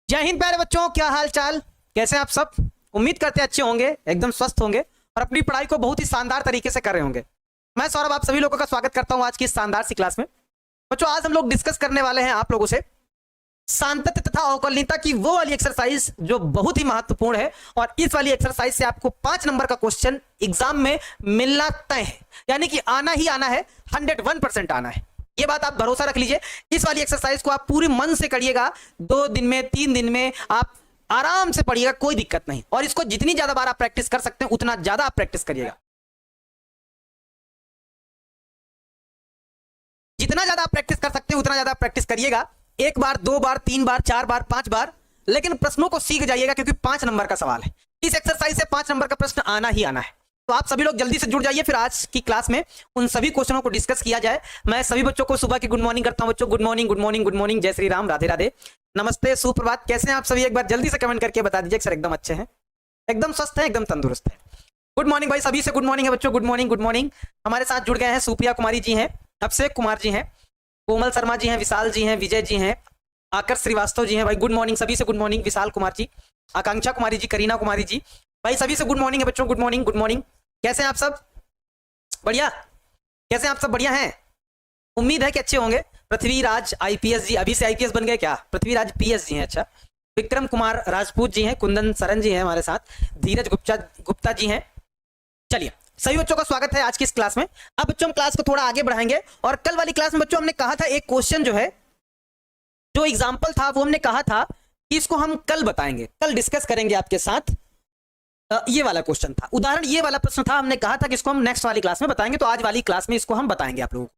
जय हिंद प्यारे बच्चों, क्या हाल चाल, कैसे हैं आप सब। उम्मीद करते हैं अच्छे होंगे, एकदम स्वस्थ होंगे और अपनी पढ़ाई को बहुत ही शानदार तरीके से कर रहे होंगे। मैं सौरभ आप सभी लोगों का स्वागत करता हूं आज की इस शानदार सी क्लास में। बच्चों, आज हम लोग डिस्कस करने वाले हैं आप लोगों से सांतत्य तथा अवकलनीयता की वो वाली एक्सरसाइज जो बहुत ही महत्वपूर्ण है। और इस वाली एक्सरसाइज से आपको 5 नंबर का क्वेश्चन एग्जाम में मिलना तय है, यानी कि आना ही आना है, 101% आना है। ये बात आप भरोसा रख लीजिए। इस वाली एक्सरसाइज को आप पूरे मन से करिएगा, 2 दिन में 3 दिन में आप आराम से पढ़िएगा, कोई दिक्कत नहीं। और इसको जितनी ज्यादा बार आप प्रैक्टिस कर सकते हैं उतना ज्यादा आप प्रैक्टिस करिएगा। जितना ज्यादा आप प्रैक्टिस कर सकते हैं उतना ज्यादा प्रैक्टिस करिएगा। 1 बार 2 बार 3 बार 4 बार 5 बार, लेकिन प्रश्नों को सीख जाइएगा क्योंकि 5 नंबर का सवाल है। इस एक्सरसाइज से 5 नंबर का प्रश्न आना ही आना है। तो आप सभी लोग जल्दी से जुड़ जाइए, फिर आज की क्लास में उन सभी क्वेश्चनों को डिस्कस किया जाए। मैं सभी बच्चों को सुबह की गुड मॉर्निंग करता हूं। बच्चों good morning, good morning, good morning, जय श्री राम, राधे राधे, नमस्ते, सुप्रभात। कैसे हैं आप सभी, एक बार जल्दी से कमेंट करके बता दीजिए। सर एकदम अच्छे हैं, एकदम स्वस्थ हैं, एकदम तंदुरुस्त है। गुड मॉर्निंग भाई, सभी से गुड मॉर्निंग है बच्चों, गुड मॉर्निंग, गुड मॉर्निंग। हमारे साथ जुड़ गए हैं सुप्रिया कुमारी जी हैं, अभिषेक कुमार जी हैं, कोमल शर्मा जी हैं, विशाल जी हैं, विजय जी हैं, आकर श्रीवास्तव जी हैं। भाई गुड मॉर्निंग, सभी से गुड मॉर्निंग। विशाल कुमार जी, आकांक्षा कुमारी जी, करीना कुमारी जी, भाई सभी से गुड मॉर्निंग है बच्चों, गुड मॉर्निंग, गुड मॉर्निंग। कैसे हैं आप सब, बढ़िया, कैसे हैं आप सब, बढ़िया हैं, उम्मीद है कि अच्छे होंगे। पृथ्वीराज आईपीएस जी, अभी से आईपीएस बन गए क्या, पृथ्वीराज पीएस जी हैं, अच्छा। विक्रम कुमार राजपूत जी हैं, कुंदन सरन जी हैं हमारे साथ, धीरज गुप्ता जी हैं। चलिए, सभी बच्चों का स्वागत है आज की इस क्लास में। अब बच्चों हम क्लास को थोड़ा आगे बढ़ाएंगे। और कल वाली क्लास में बच्चों हमने कहा था एक क्वेश्चन जो है, जो एग्जाम्पल था वो हमने कहा था कि इसको हम कल बताएंगे, कल डिस्कस करेंगे आपके साथ। ये वाला क्वेश्चन था, उदाहरण ये वाला प्रश्न था, हमने कहा था कि इसको हम नेक्स्ट वाली क्लास में बताएंगे। तो आज वाली क्लास में इसको हम बताएंगे आप लोगों को।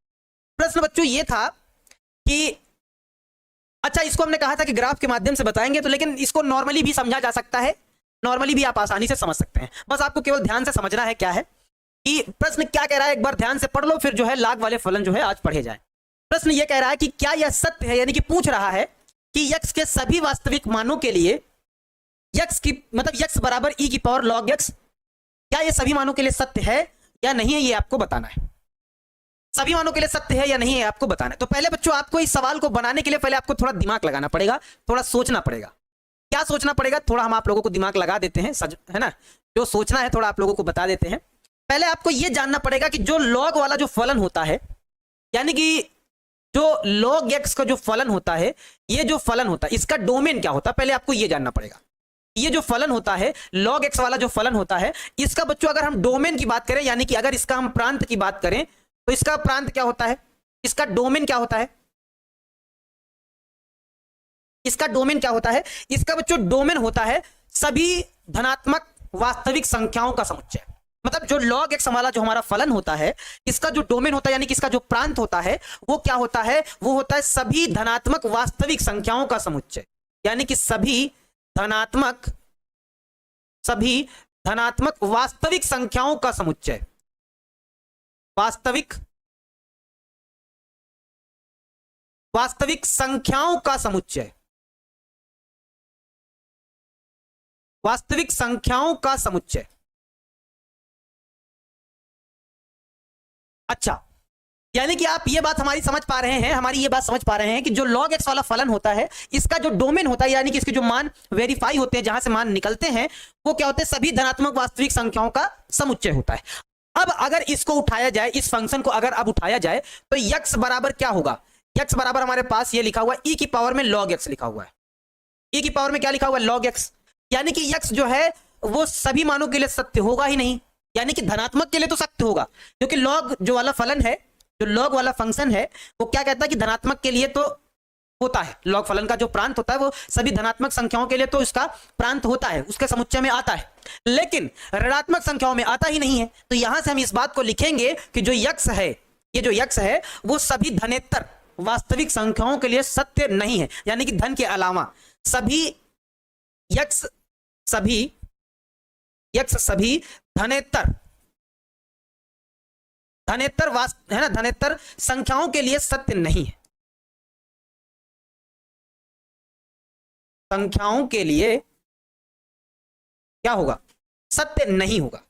प्रश्न बच्चों ये था कि अच्छा, इसको हमने कहा था कि ग्राफ के माध्यम से बताएंगे, तो लेकिन इसको नॉर्मली भी समझा जा सकता है, नॉर्मली भी आप आसानी से समझ सकते हैं। बस आपको केवल ध्यान से समझना है क्या है कि प्रश्न क्या कह रहा है। एक बार ध्यान से पढ़ लो, फिर जो है लाग वाले फलन जो है आज पढ़े जाए। प्रश्न ये कह रहा है कि क्या यह सत्य है, यानी कि पूछ रहा है कि यक्स के सभी वास्तविक मानों के लिए यक्स की मतलब यक्स बराबर ई की पावर लॉग यक्स, क्या ये सभी मानों के लिए सत्य है या नहीं है, ये आपको बताना है। सभी मानों के लिए सत्य है या नहीं है आपको बताना है। तो पहले बच्चों आपको इस सवाल को बनाने के लिए पहले आपको थोड़ा दिमाग लगाना पड़ेगा, थोड़ा सोचना पड़ेगा। क्या सोचना पड़ेगा, थोड़ा हम आप लोगों को दिमाग लगा देते हैं, है ना, जो सोचना है थोड़ा आप लोगों को बता देते हैं। पहले आपको यह जानना पड़ेगा कि जो लॉग वाला जो फलन होता है, यानी कि जो लॉग एक्स का जो फलन होता है, ये जो फलन होता है इसका डोमेन क्या होता है, पहले आपको यह जानना पड़ेगा। ये जो फलन होता है लॉग एक्स वाला जो फलन होता है, इसका बच्चों अगर हम डोमेन की बात करें, यानी कि अगर इसका हम प्रांत की बात करें, तो इसका प्रांत क्या होता है, इसका डोमेन क्या होता है, इसका डोमेन क्या होता है, इसका बच्चों डोमेन होता है सभी धनात्मक वास्तविक संख्याओं का समुच्चय। मतलब जो लॉग एक्स वाला जो हमारा फलन होता है, इसका जो डोमेन होता है, यानी कि इसका जो प्रांत होता है, वो क्या होता है, वो होता है सभी धनात्मक वास्तविक संख्याओं का समुच्चय। यानी कि सभी धनात्मक वास्तविक संख्याओं का समुच्चय, वास्तविक संख्याओं का समुच्चय, वास्तविक संख्याओं का समुच्चय। अच्छा, यानी कि आप ये बात हमारी समझ पा रहे हैं, हमारी ये बात समझ पा रहे हैं कि जो log x वाला फलन होता है, इसका जो डोमेन होता है, यानी कि इसके जो मान वेरीफाई होते हैं, जहां से मान निकलते हैं, वो क्या होते हैं, सभी धनात्मक वास्तविक संख्याओं का समुच्चय होता है। अब अगर इसको उठाया जाए, इस फंक्शन को अगर अब उठाया जाए, तो x बराबर क्या होगा, x बराबर हमारे पास ये लिखा हुआ है, e की पावर में log x लिखा हुआ है, e की पावर में क्या लिखा हुआ है, log x। यानी कि x जो है वो सभी मानों के लिए सत्य होगा ही नहीं, यानी कि धनात्मक के लिए तो सत्य होगा, क्योंकि log जो वाला फलन है, जो लॉग वाला फंक्शन है, वो क्या कहता है कि धनात्मक के लिए तो होता है, लॉग फलन का जो प्रांत होता है वो सभी धनात्मक संख्याओं के लिए तो इसका प्रांत होता है, उसके समुच्चय में आता है, लेकिन ऋणात्मक संख्याओं में आता ही नहीं है। तो यहां से हम इस बात को लिखेंगे कि जो यक्स है, ये जो यक्स है वो सभी धनेतर वास्तविक संख्याओं के लिए सत्य नहीं है, यानी कि धन के अलावा सभी यक्स सभी धनेतर है ना, धनेतर संख्याओं के लिए सत्य नहीं है, संख्याओं के लिए क्या होगा, सत्य नहीं होगा।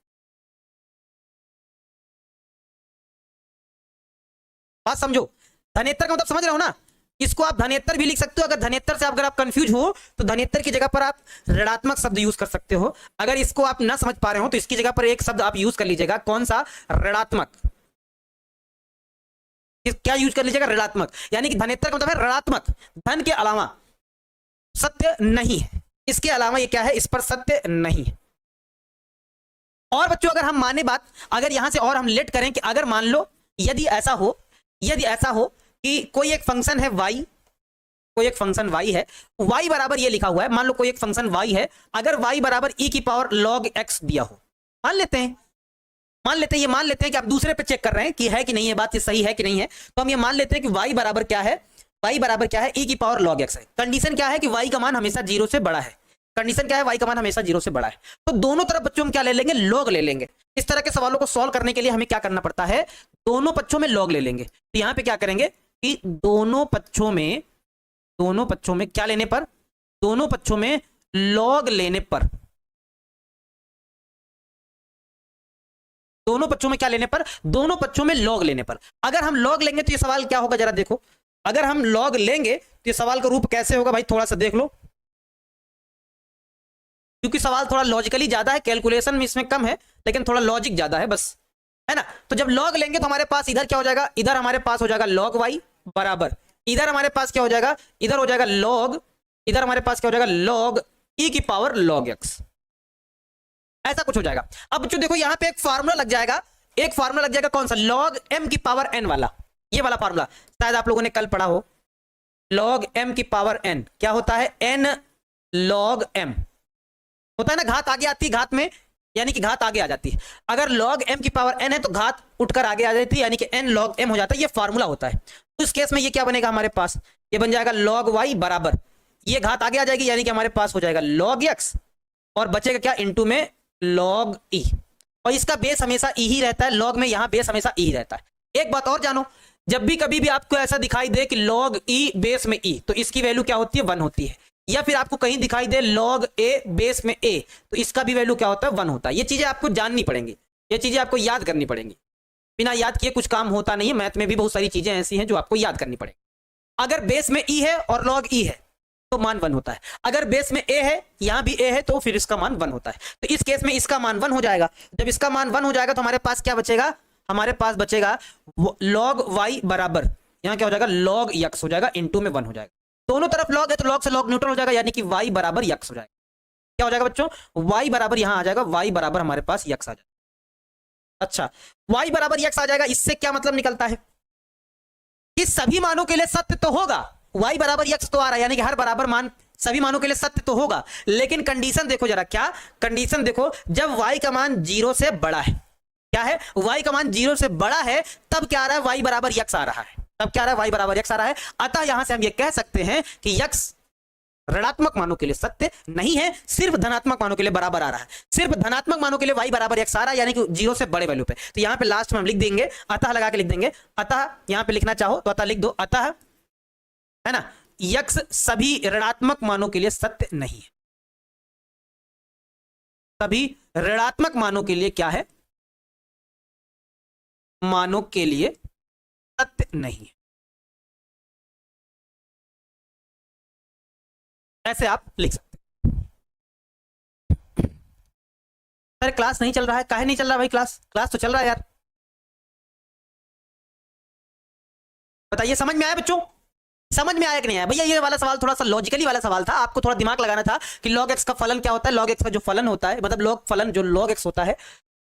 बात समझो, धनेतर का मतलब समझ रहे हो ना, इसको आप धनेतर भी लिख सकते हो। अगर धनेतर से अगर आप कंफ्यूज हो तो धनेतर की जगह पर आप ऋणात्मक शब्द यूज कर सकते हो। अगर इसको आप ना समझ पा रहे हो तो इसकी जगह पर एक शब्द आप यूज कर लीजिएगा, कौन सा? ऋणात्मक। क्या यूज कर लीजिएगा? ऋणात्मक। यानी कि धनेतर का मतलब है ऋणात्मक, धन के अलावा सत्य नहीं है, इसके अलावा ये क्या है? इस पर सत्य नहीं है। और बच्चों अगर हम माने बात, अगर यहां से और हम लेट करें कि अगर मान लो यदि ऐसा हो कि कोई एक फंक्शन है y, कोई एक फंक्शन y है, y बराबर ये लिखा हुआ है, मान लो कोई एक फंक्शन y है, अगर y बराबर e की पावर log x दिया हो, मान लेते हैं कि आप दूसरे पे चेक कर रहे हैं कि है कि नहीं है, बात ये सही है कि नहीं है, तो हम ये मान लेते हैं कि y बराबर क्या है? y बराबर क्या है? e की पावर log x है। कंडीशन क्या है? कि y का मान हमेशा 0 से बड़ा है। कंडीशन क्या है? y का मान हमेशा 0 से बड़ा है। तो दोनों तरफ बच्चों हम क्या ले लेंगे? log ले लेंगे। इस तरह के सवालों को सॉल्व करने के लिए हमें क्या करना पड़ता है? दोनों पक्षों में log ले लेंगे। तो यहां पे क्या करेंगे कि दोनों पक्षों में क्या लेने पर? दोनों पक्षों में log लेने पर, दोनों पक्षों में क्या लेने पर? दोनों पक्षों में log लेने पर। अगर हम log लेंगे तो ये सवाल क्या होगा जरा देखो। अगर हम log लेंगे तो ये सवाल का रूप कैसे होगा भाई? थोड़ा सा देख लो, क्योंकि सवाल थोड़ा लॉजिकली ज्यादा है, कैलकुलेशन में इसमें कम है, लेकिन थोड़ा लॉजिक ज्यादा है, बस, है ना। तो जब log लेंगे तो हमारे पास इधर क्या हो जाएगा? इधर हमारे पास हो जाएगा log y बराबर, इधर हमारे पास क्या हो जाएगा? इधर हो जाएगा log, इधर हमारे पास क्या हो जाएगा? log e की पावर log x, ऐसा कुछ हो जाएगा। अब बच्चों देखो यहां पे एक फार्मूला लग जाएगा, कौन सा? log m की पावर n वाला, ये वाला फार्मूला शायद आप लोगों ने कल पढ़ा हो। log m की पावर n क्या होता है? n log m होता है ना, घात आगे आती है घात में, यानी कि घात आगे आ जाती है। अगर log m की पावर n है तो घात उठकर आगे आ जाती है, यानी कि n log m हो जाता है। ये फार्मूला होता है। तो इस केस में ये क्या बनेगा हमारे पास? ये बन जाएगा log y बराबर, ये घात आगे आ जाएगी, यानी कि हमारे पास हो जाएगा log x, और बचेगा क्या? इनटू में log e, और इसका बेस हमेशा e ही रहता है। log में यहां बेस हमेशा e ही रहता है। एक बात और जानो, जब भी कभी भी आपको ऐसा दिखाई दे कि log e बेस में e, तो इसकी वैल्यू क्या होती है? 1 होती है। या फिर आपको कहीं दिखाई दे log a बेस में a, तो इसका भी वैल्यू क्या होता है? 1 होता है। ये चीजें आपको जाननी पड़ेंगी, ये चीजें आपको याद करनी पड़ेंगी। बिना याद किए कुछ काम होता नहीं है। मैथ में भी बहुत सारी चीजें ऐसी हैं जो आपको याद करनी पड़ेगी। अगर बेस में e है और log e है तो मान 1 होता है। अगर बेस में a है, यहां भी a है, तो फिर इसका मान 1 होता है। तो इस केस में इसका मान 1 हो जाएगा। जब इसका मान 1 हो जाएगा तो हमारे पास क्या बचेगा? हमारे पास बचेगा log y बराबर, यहां क्या हो जाएगा? log x हो जाएगा, इनटू में 1 हो जाएगा। दोनों तरफ log है तो log से log न्यूट्रल हो जाएगा, यानी कि y बराबर x हो जाएगा। क्या हो जाएगा बच्चों? y बराबर यहां आ जाएगा, y बराबर हमारे पास x आ जाएगा। अच्छा, y बराबर x आ जाएगा। इससे क्या मतलब निकलता है? कि सभी मानों के लिए सत्य तो होगा, y बराबर x तो आ रहा है, यानी कि हर बराबर मान सभी मानों के लिए सत्य तो होगा। लेकिन कंडीशन देखो जरा, क्या कंडीशन देखो? जब y का मान 0 से बड़ा है, क्या है? y का मान 0 से बड़ा है, तब क्या आ रहा है? y बराबर x आ रहा है, तब क्या आ रहा है? y बराबर x आ रहा है। अतः यहां से हम ये कह सकते हैं कि x ऋणात्मक मानों के लिए सत्य नहीं है, सिर्फ धनात्मक मानों के लिए बराबर आ रहा है। सिर्फ धनात्मक मानों के लिए y बराबर x आ रहा है, यानी कि 0 से बड़े वैल्यू पे। तो यहां पे लास्ट में हम लिख देंगे, अतः लगा के लिख देंगे। अतः यहां पे लिखना चाहो तो अतः लिख दो, अतः, है ना, x सभी ऋणात्मक मानों के लिए सत्य नहीं है। सभी ऋणात्मक मानों के लिए क्या है? मानों के लिए सत्य नहीं है। ऐसे आप लिख सकते हैं। सर क्लास नहीं चल रहा है, काहे नहीं चल रहा भाई? क्लास तो चल रहा है यार, बताइए। समझ में आया बच्चों? समझ में आया कि नहीं आया? भैया ये वाला सवाल थोड़ा सा लॉजिकली वाला सवाल था, आपको थोड़ा दिमाग लगाना था कि log x का फलन क्या होता है। log x का जो फलन होता है, मतलब log फलन, जो log x होता है,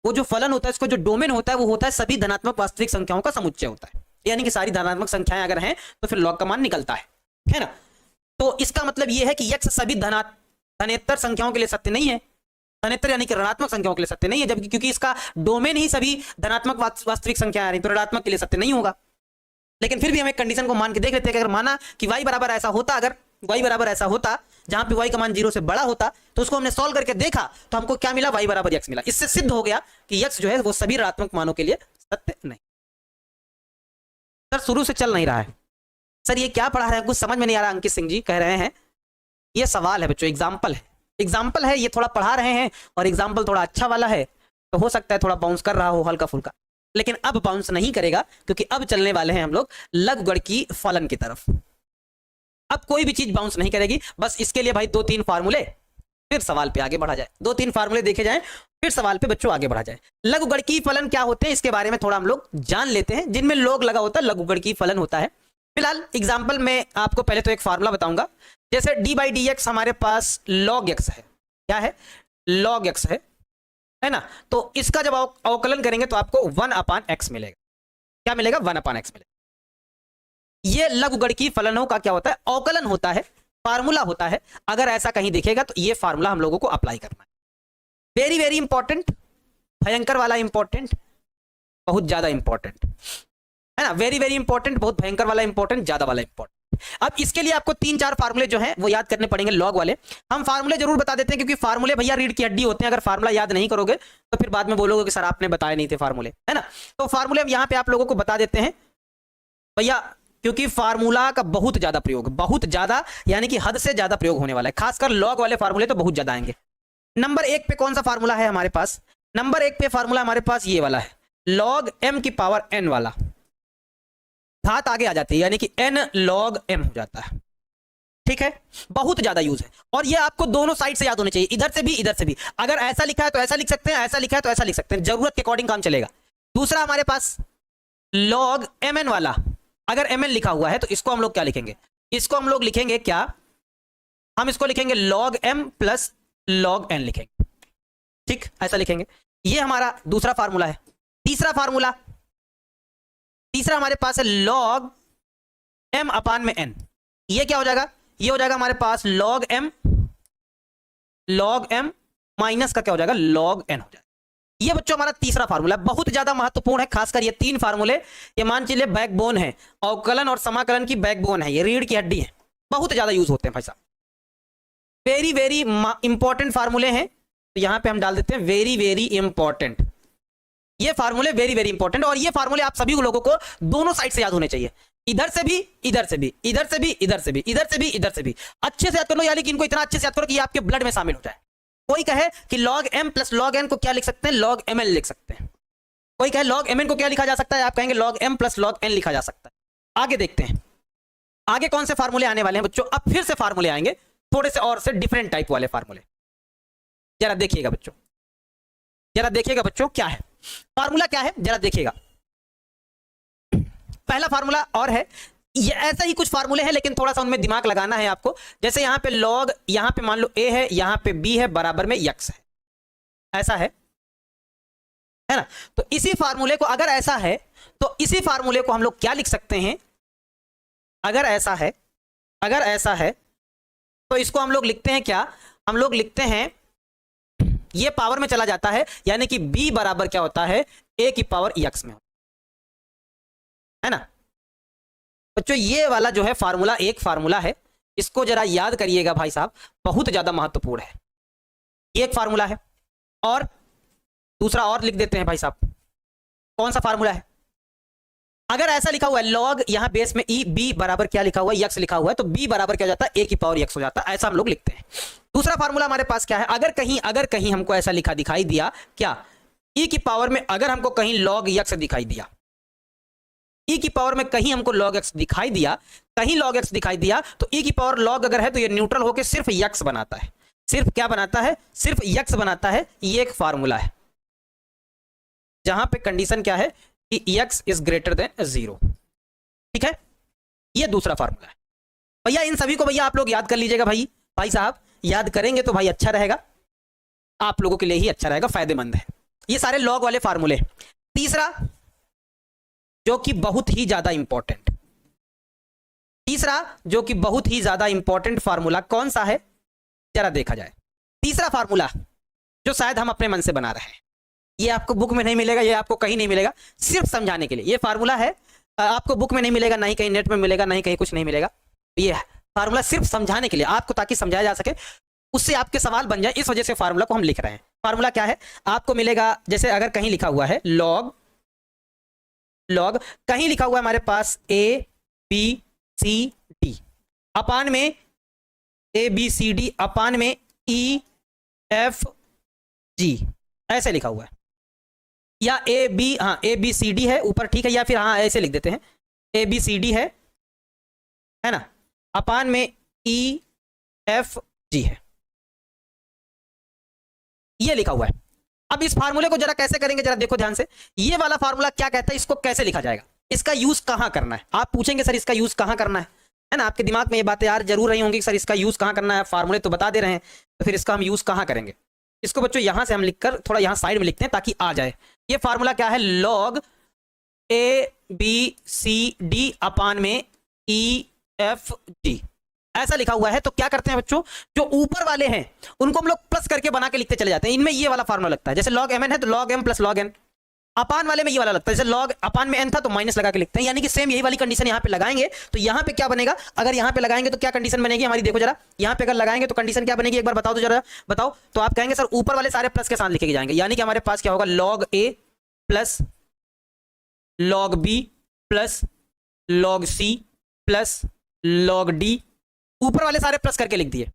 वो जो फलन होता है, इसको जो डोमेन होता है वो होता है सभी धनात्मक वास्तविक संख्याओं का समुच्चय होता है। यानी कि सारी धनात्मक संख्याएं अगर हैं तो फिर log का मान निकलता है ना। तो इसका मतलब ये है कि x सभी धनेतर संख्याओं के लिए सत्य नहीं है, धनेतर यानी कि ऋणात्मक संख्याओं के लिए सत्य नहीं है, जबकि क्योंकि इसका डोमेन ही सभी धनात्मक वास्तविक संख्या आ रही, तो ऋणात्मक के लिए सत्य नहीं होगा। लेकिन फिर भी हम एक कंडीशन को मान के देख लेते हैं कि अगर माना कि y बराबर ऐसा होता, अगर y बराबर ऐसा होता जहां पे y का मान 0 से बड़ा होता, तो उसको हमने सॉल्व करके देखा तो हमको क्या मिला? y बराबर x मिला। इससे सिद्ध हो गया कि x जो है वो सभी ऋणात्मक मानों के लिए सत्य नहीं। सर शुरू से चल नहीं रहा है, सर ये क्या पढ़ा रहे हैं, कुछ समझ में नहीं आ रहा। अंकित सिंह जी कह रहे हैं ये सवाल है बच्चों, एग्जाम्पल है, ये थोड़ा पढ़ा रहे हैं और एग्जाम्पल थोड़ा अच्छा वाला है, तो हो सकता है थोड़ा बाउंस कर रहा हो हल्का फुल्का, लेकिन अब बाउंस नहीं करेगा, क्योंकि अब चलने वाले हैं हम लोग लघुगण की फलन की तरफ। अब कोई भी चीज बाउंस नहीं करेगी। बस इसके लिए भाई 2-3 फार्मूले, फिर सवाल पे आगे बढ़ा जाए। 2-3 फार्मूले देखे जाएं, फिर सवाल पे बच्चों आगे बढ़ा जाए। लघुगणकीय फलन क्या होते हैं इसके बारे में थोड़ा हम लोग जान लेते हैं। जिनमें लॉग लगा होता है लघुगणकीय फलन होता है। फिलहाल एग्जाम्पल में आपको पहले तो एक फार्मूला बताऊंगा। जैसे d/dx हमारे पास log x है। क्या है? log x है ना। तो इसका जब अवकलन करेंगे तो आपको 1/x मिलेगा। क्या मिलेगा? 1/x मिलेगा। ये लघुगणकीय फलनों का क्या होता है? अवकलन होता है, फार्मूला होता है। अगर ऐसा कहीं दिखेगा तो ये फार्मूला हम लोगों को अप्लाई करना है। वेरी वेरी इंपॉर्टेंट, भयंकर वाला इंपॉर्टेंट, बहुत ज्यादा इंपॉर्टेंट है ना। वेरी वेरी इंपॉर्टेंट, बहुत भयंकर वाला इंपॉर्टेंट, ज्यादा वाला इंपॉर्टेंट। अब इसके लिए आपको 3-4 फार्मूले जो हैं वो याद करने पड़ेंगे, लॉग वाले। हम फार्मूले जरूर बता देते हैं क्योंकि फार्मूले भैया रीढ़ की हड्डी होते हैं। अगर फार्मूला याद नहीं करोगे तो फिर बाद में बोलोगे कि सर आपने बताए नहीं थे फार्मूले, है ना। तो फार्मूले हम यहाँ पे आप लोगों को बता देते हैं भैया, क्योंकि फार्मूला का बहुत ज्यादा प्रयोग, बहुत ज्यादा यानी कि हद से ज्यादा प्रयोग होने वाला है। खासकर लॉग वाले फार्मूले तो बहुत ज्यादा आएंगे। नंबर 1 पे कौन सा फार्मूला है हमारे पास? नंबर 1 पे फार्मूला हमारे पास ये वाला है, log m की पावर n वाला। घात आगे आ जाती है यानी कि n log m हो जाता है। ठीक है, बहुत ज्यादा यूज है और ये आपको दोनों साइड से याद होने चाहिए, इधर से भी इधर से भी। अगर ऐसा लिखा है तो ऐसा लिख सकते हैं, ऐसा लिखा है तो ऐसा लिख सकते हैं, जरूरत के अकॉर्डिंग काम चलेगा। दूसरा हमारे पास log mn वाला, अगर mn लिखा हुआ है तो इसको हम लोग क्या लिखेंगे? इसको हम लोग लिखेंगे क्या? हम इसको लिखेंगे log m plus log n लिखेंगे। ठीक, ऐसा लिखेंगे। ये हमारा दूसरा फार्मूला है। तीसरा फार्मूला, तीसरा हमारे पास है log m अपान में n। ये क्या हो जाएगा? ये हो जाएगा हमारे पास log m माइनस का क्या हो जाएगा? log n हो जाएगा। ये बच्चों हमारा तीसरा फार्मूला बहुत ज्यादा महत्वपूर्ण है। खासकर ये 3 फार्मूले, ये मान चलिए बैकबोन है, अवकलन और समाकलन की बैकबोन है, ये रीढ़ की हड्डी है, बहुत ज्यादा यूज होते हैं भाई साहब। वेरी वेरी इंपॉर्टेंट फार्मूले हैं, तो यहां पे हम डाल देते हैं वेरी वेरी इंपॉर्टेंट। ये फार्मूले वेरी वेरी इंपॉर्टेंट, और ये फार्मूले आप सभी लोगों को दोनों साइड से याद होने चाहिए, इधर से भी, इधर से भी, इधर से भी, इधर से भी, इधर से भी, इधर से भी। अच्छे से याद कर लो, यानी कि इनको इतना अच्छे से याद करो कि ये आपके ब्लड में शामिल हो जाए। कोई कहे कि log m plus log n को क्या लिख सकते हैं? log ml लिख सकते हैं। कोई कहे log mn को क्या लिखा जा सकता है? आप कहेंगे log m plus log n लिखा जा सकता है। आगे देखते हैं आगे कौन से फार्मूले आने वाले हैं बच्चों। अब फिर से फार्मूले आएंगे, थोड़े से और से डिफरेंट टाइप वाले फार्मूले। जरा देखिएगा बच्चों, जरा देखिएगा बच्चों, क्या है फार्मूला, क्या है जरा देखिएगा। पहला फार्मूला और है, ये ऐसा ही कुछ फार्मूले हैं लेकिन थोड़ा सा उनमें दिमाग लगाना है आपको। जैसे यहां पे log, यहां पे मान लो a है, यहां पे b है, बराबर में x है, ऐसा है ना। तो इसी फार्मूले को, अगर ऐसा है तो इसी फार्मूले को हम लोग क्या लिख सकते हैं? अगर ऐसा है, अगर ऐसा है तो इसको हम लोग लिखते हैं क्या? हम लोग लिखते हैं, ये पावर में चला जाता है यानी कि b बराबर क्या होता है? a की पावर x में, है ना बच्चों। ये वाला जो है फार्मूला, एक फार्मूला है, इसको जरा याद करिएगा भाई साहब, बहुत ज्यादा महत्वपूर्ण है। ये एक फार्मूला है और दूसरा और लिख देते हैं भाई साहब। कौन सा फार्मूला है? अगर ऐसा लिखा हुआ है log, यहां बेस में e, b बराबर क्या लिखा हुआ है? x लिखा हुआ है, तो b बराबर क्या हो जाता है? a की पावर x हो जाता है, ऐसा हम लोग लिखते हैं। दूसरा फार्मूला हमारे पास क्या है? अगर कहीं हमको ऐसा लिखा दिखाई दिया, क्या e की पावर में अगर हमको कहीं log x दिखाई दिया, e की पावर में कहीं हमको log x दिखाई दिया, कहीं log x दिखाई दिया, तो e की पावर log अगर है तो ये न्यूट्रल होकर सिर्फ x बनाता है। सिर्फ क्या बनाता है? सिर्फ x बनाता है। ये एक फार्मूला है जहां पे कंडीशन क्या है कि x इज ग्रेटर देन 0। ठीक है, ये दूसरा फार्मूला है भैया। इन सभी को भैया आप लोग याद कर लीजिएगा भाई साहब, याद करेंगे तो भाई अच्छा रहेगा, आप लोगों के लिए ही अच्छा रहेगा, फायदेमंद है। ये सारे लॉग वाले फार्मूले। तीसरा जो कि बहुत ही ज्यादा इंपॉर्टेंट, तीसरा जो कि बहुत ही ज्यादा इंपॉर्टेंट फार्मूला कौन सा है जरा देखा जाए। तीसरा फार्मूला जो शायद हम अपने मन से बना रहे हैं, ये आपको बुक में नहीं मिलेगा, ये आपको कहीं नहीं मिलेगा, सिर्फ समझाने के लिए ये फार्मूला है। आपको बुक में नहीं मिलेगा, ना ही कहीं नेट में मिलेगा, ना ही कहीं कुछ नहीं मिलेगा। ये फार्मूला सिर्फ समझाने के लिए आपको, ताकि समझाया जा सके, उससे आपके सवाल बन जाए, इस वजह से फार्मूला को हम लिख रहे हैं। फार्मूला क्या है? आपको मिलेगा, जैसे अगर कहीं लिखा हुआ है log, कहीं लिखा हुआ है हमारे पास a b c d अपान में a b c d अपान में e f g, ऐसे लिखा हुआ है। या a b, हाँ a b c d है ऊपर, ठीक है, या फिर हाँ ऐसे लिख देते हैं a b c d है ना। अपान में ई एफ जी है, ये लिखा हुआ है। अब इस फार्मूले को जरा कैसे करेंगे, जरा देखो ध्यान से। ये वाला फार्मूला क्या कहता है, इसको कैसे लिखा जाएगा, इसका यूज कहां करना है। आप पूछेंगे सर इसका यूज कहां करना है ना, आपके दिमाग में ये बातें यार जरूर रही होंगी कि सर इसका यूज कहां करना है, फार्मूले तो बता दे रहे हैं, तो फिर इसका हम यूज कहां करेंगे। इसको बच्चों यहां से हम लिखकर थोड़ा यहां साइड में लिखते हैं ताकि आ जाए। ये फार्मूला क्या है, log A B C D अपान में ई एफ जी, ऐसा लिखा हुआ है। तो क्या करते हैं बच्चों, जो ऊपर वाले हैं उनको हम लोग प्लस करके बना के लिखते चले जाते हैं। इनमें ये वाला फार्मूला लगता है, जैसे लॉग एम एन है तो log M plus log N. अपान वाले में ये वाला लगता है, जैसे लॉग अपान में एन था तो माइनस लगा के लिखते हैं। यानी कि सेम यही वाली कंडीशन यहाँ पे लगाएंगे तो यहाँ पे क्या बनेगा, अगर यहाँ पे लगाएंगे तो क्या कंडीशन बनेगी हमारी, देखो जरा यहाँ पे अगर लगाएंगे तो कंडीशन क्या बनेगी, एक बार बताओ तो जरा बताओ। तो आप कहेंगे सर ऊपर वाले सारे प्लस के साथ लिखे जाएंगे, यानी कि हमारे पास क्या होगा, log A plus log B plus log C plus log D, ऊपर वाले सारे प्लस करके लिख दिए।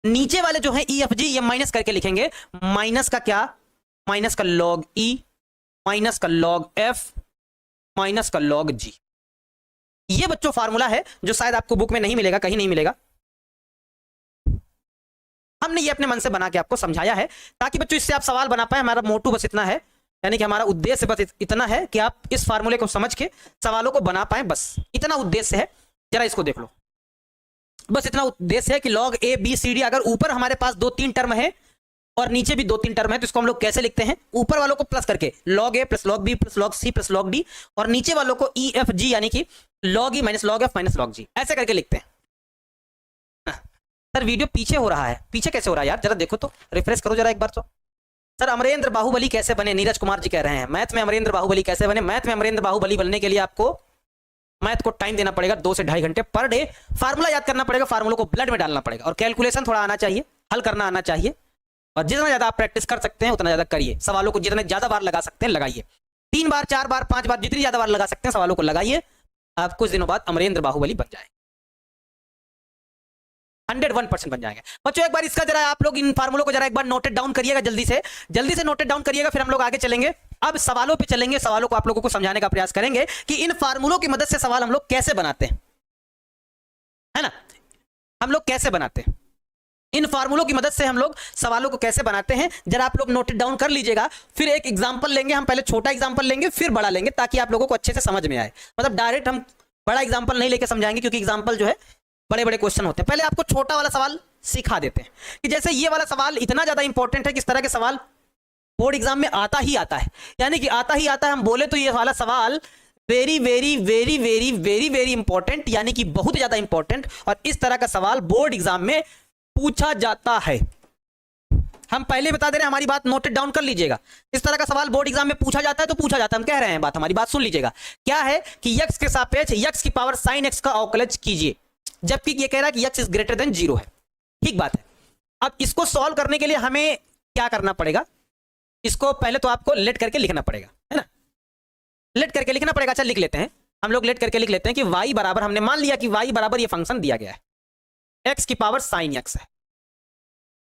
नीचे वाले जो है ई एफ जी ये माइनस करके लिखेंगे, माइनस का क्या, माइनस का लॉग ई माइनस का लॉग एफ माइनस का लॉग जी। ये बच्चों फार्मूला है जो शायद आपको बुक में नहीं मिलेगा, कहीं नहीं मिलेगा। हमने ये अपने मन से बना के आपको समझाया है ताकि बच्चों इससे आप सवाल बना पाए। हमारा मोटू बस इतना है, यानी कि हमारा उद्देश्य बस इतना है कि आप इस फार्मूले को समझ के सवालों को बना पाए, बस इतना उद्देश्य है। जरा इसको देख लो, बस इतना उद्देश्य है कि log A B C D, अगर ऊपर हमारे पास 2-3 टर्म है और नीचे भी 2-3 टर्म है तो इसको हम लोग कैसे लिखते हैं, ऊपर वालों को प्लस करके log A plus log B plus log C plus log D, और नीचे वालों को ई एफ जी यानी कि log E minus log F minus log G, ऐसे करके लिखते हैं। सर वीडियो पीछे हो रहा है, पीछे कैसे हो रहा है यार, जरा देखो तो, रिफ्रेश करो जरा एक बार तो। सर अमरेंद्र बाहुबली कैसे बने, नीरज कुमार जी कह रहे हैं मैथ में अमरेंद्र बाहुबली कैसे बने। मैथ में अमरेंद्र बाहुबली बनने के लिए आपको मैथ को टाइम देना पड़ेगा 2 से 2.5 घंटे पर डे। फार्मूला याद करना पड़ेगा, फार्मूला को ब्लड में डालना पड़ेगा, और कैलकुलेशन थोड़ा आना चाहिए, हल करना आना चाहिए। और जितना ज्यादा आप प्रैक्टिस कर सकते हैं उतना ज्यादा करिए, सवालों को जितने ज्यादा बार लगा सकते हैं लगाइए, 3 बार 4 बार 5 बार जितनी ज्यादा बार लगा सकते हैं सवालों को लगाइए। आप कुछ दिनों बाद अमरेंद्र बाहुबली बन जाए, 101% बन जाएंगे। बच्चों एक बार इसका जरा आप लोग इन फार्मूलों को जरा एक बार नोटेड डाउन करिएगा, जल्दी से नोटेड डाउन करिएगा, फिर हम लोग आगे चलेंगे। अब सवालों पे चलेंगे, सवालों को आप लोगों को समझाने का प्रयास करेंगे कि इन फार्मूलों की मदद से सवाल हम लोग कैसे बनाते हैं, है ना, हम लोग कैसे बनाते हैं, इन फार्मूलों की मदद से हम लोग सवालों को कैसे बनाते हैं, जरा आप लोग नोटेड डाउन कर लीजिएगा। फिर एक एग्जांपल लेंगे, हम पहले छोटा एग्जांपल लेंगे फिर बड़ा लेंगे ताकि आप लोगों को अच्छे से समझ में आए। मतलब डायरेक्ट हम बड़ा एग्जांपल नहीं लेके समझाएंगे क्योंकि एग्जांपल जो है बड़े बड़े क्वेश्चन होते हैं। पहले आपको छोटा वाला सवाल सिखा देते हैं कि जैसे ये वाला सवाल इतना ज्यादा इंपॉर्टेंट है कि इस तरह के सवाल बोर्ड एग्जाम में आता ही आता है, यानी कि आता ही आता है। हम बोले तो ये वाला सवाल very very very very very very important, यानी कि बहुत ज्यादा इंपॉर्टेंट, और इस तरह का सवाल बोर्ड एग्जाम में पूछा जाता है। हम पहले बता दे रहे हैं, हमारी बात नोटेड डाउन कर लीजिएगा। इस तरह का सवाल बोर्ड एग्जाम में पूछा जाता है तो पूछा जाता है, हम कह रहे हैं बात, हमारी बात सुन लीजिएगा। क्या है कि x के सापेक्ष x की पावर sin x का अवकलज कीजिए, जबकि ये कह रहा है कि x इज ग्रेटर देन 0 है। ठीक बात है। अब इसको सॉल्व करने के लिए हमें क्या करना पड़ेगा, इसको पहले तो आपको लेट करके लिखना पड़ेगा, है ना, लेट करके लिखना पड़ेगा। अच्छा लिख लेते हैं, हम लोग लेट करके लिख लेते हैं कि y बराबर, हमने मान लिया कि y बराबर ये फंक्शन दिया गया है, x की पावर sin x है।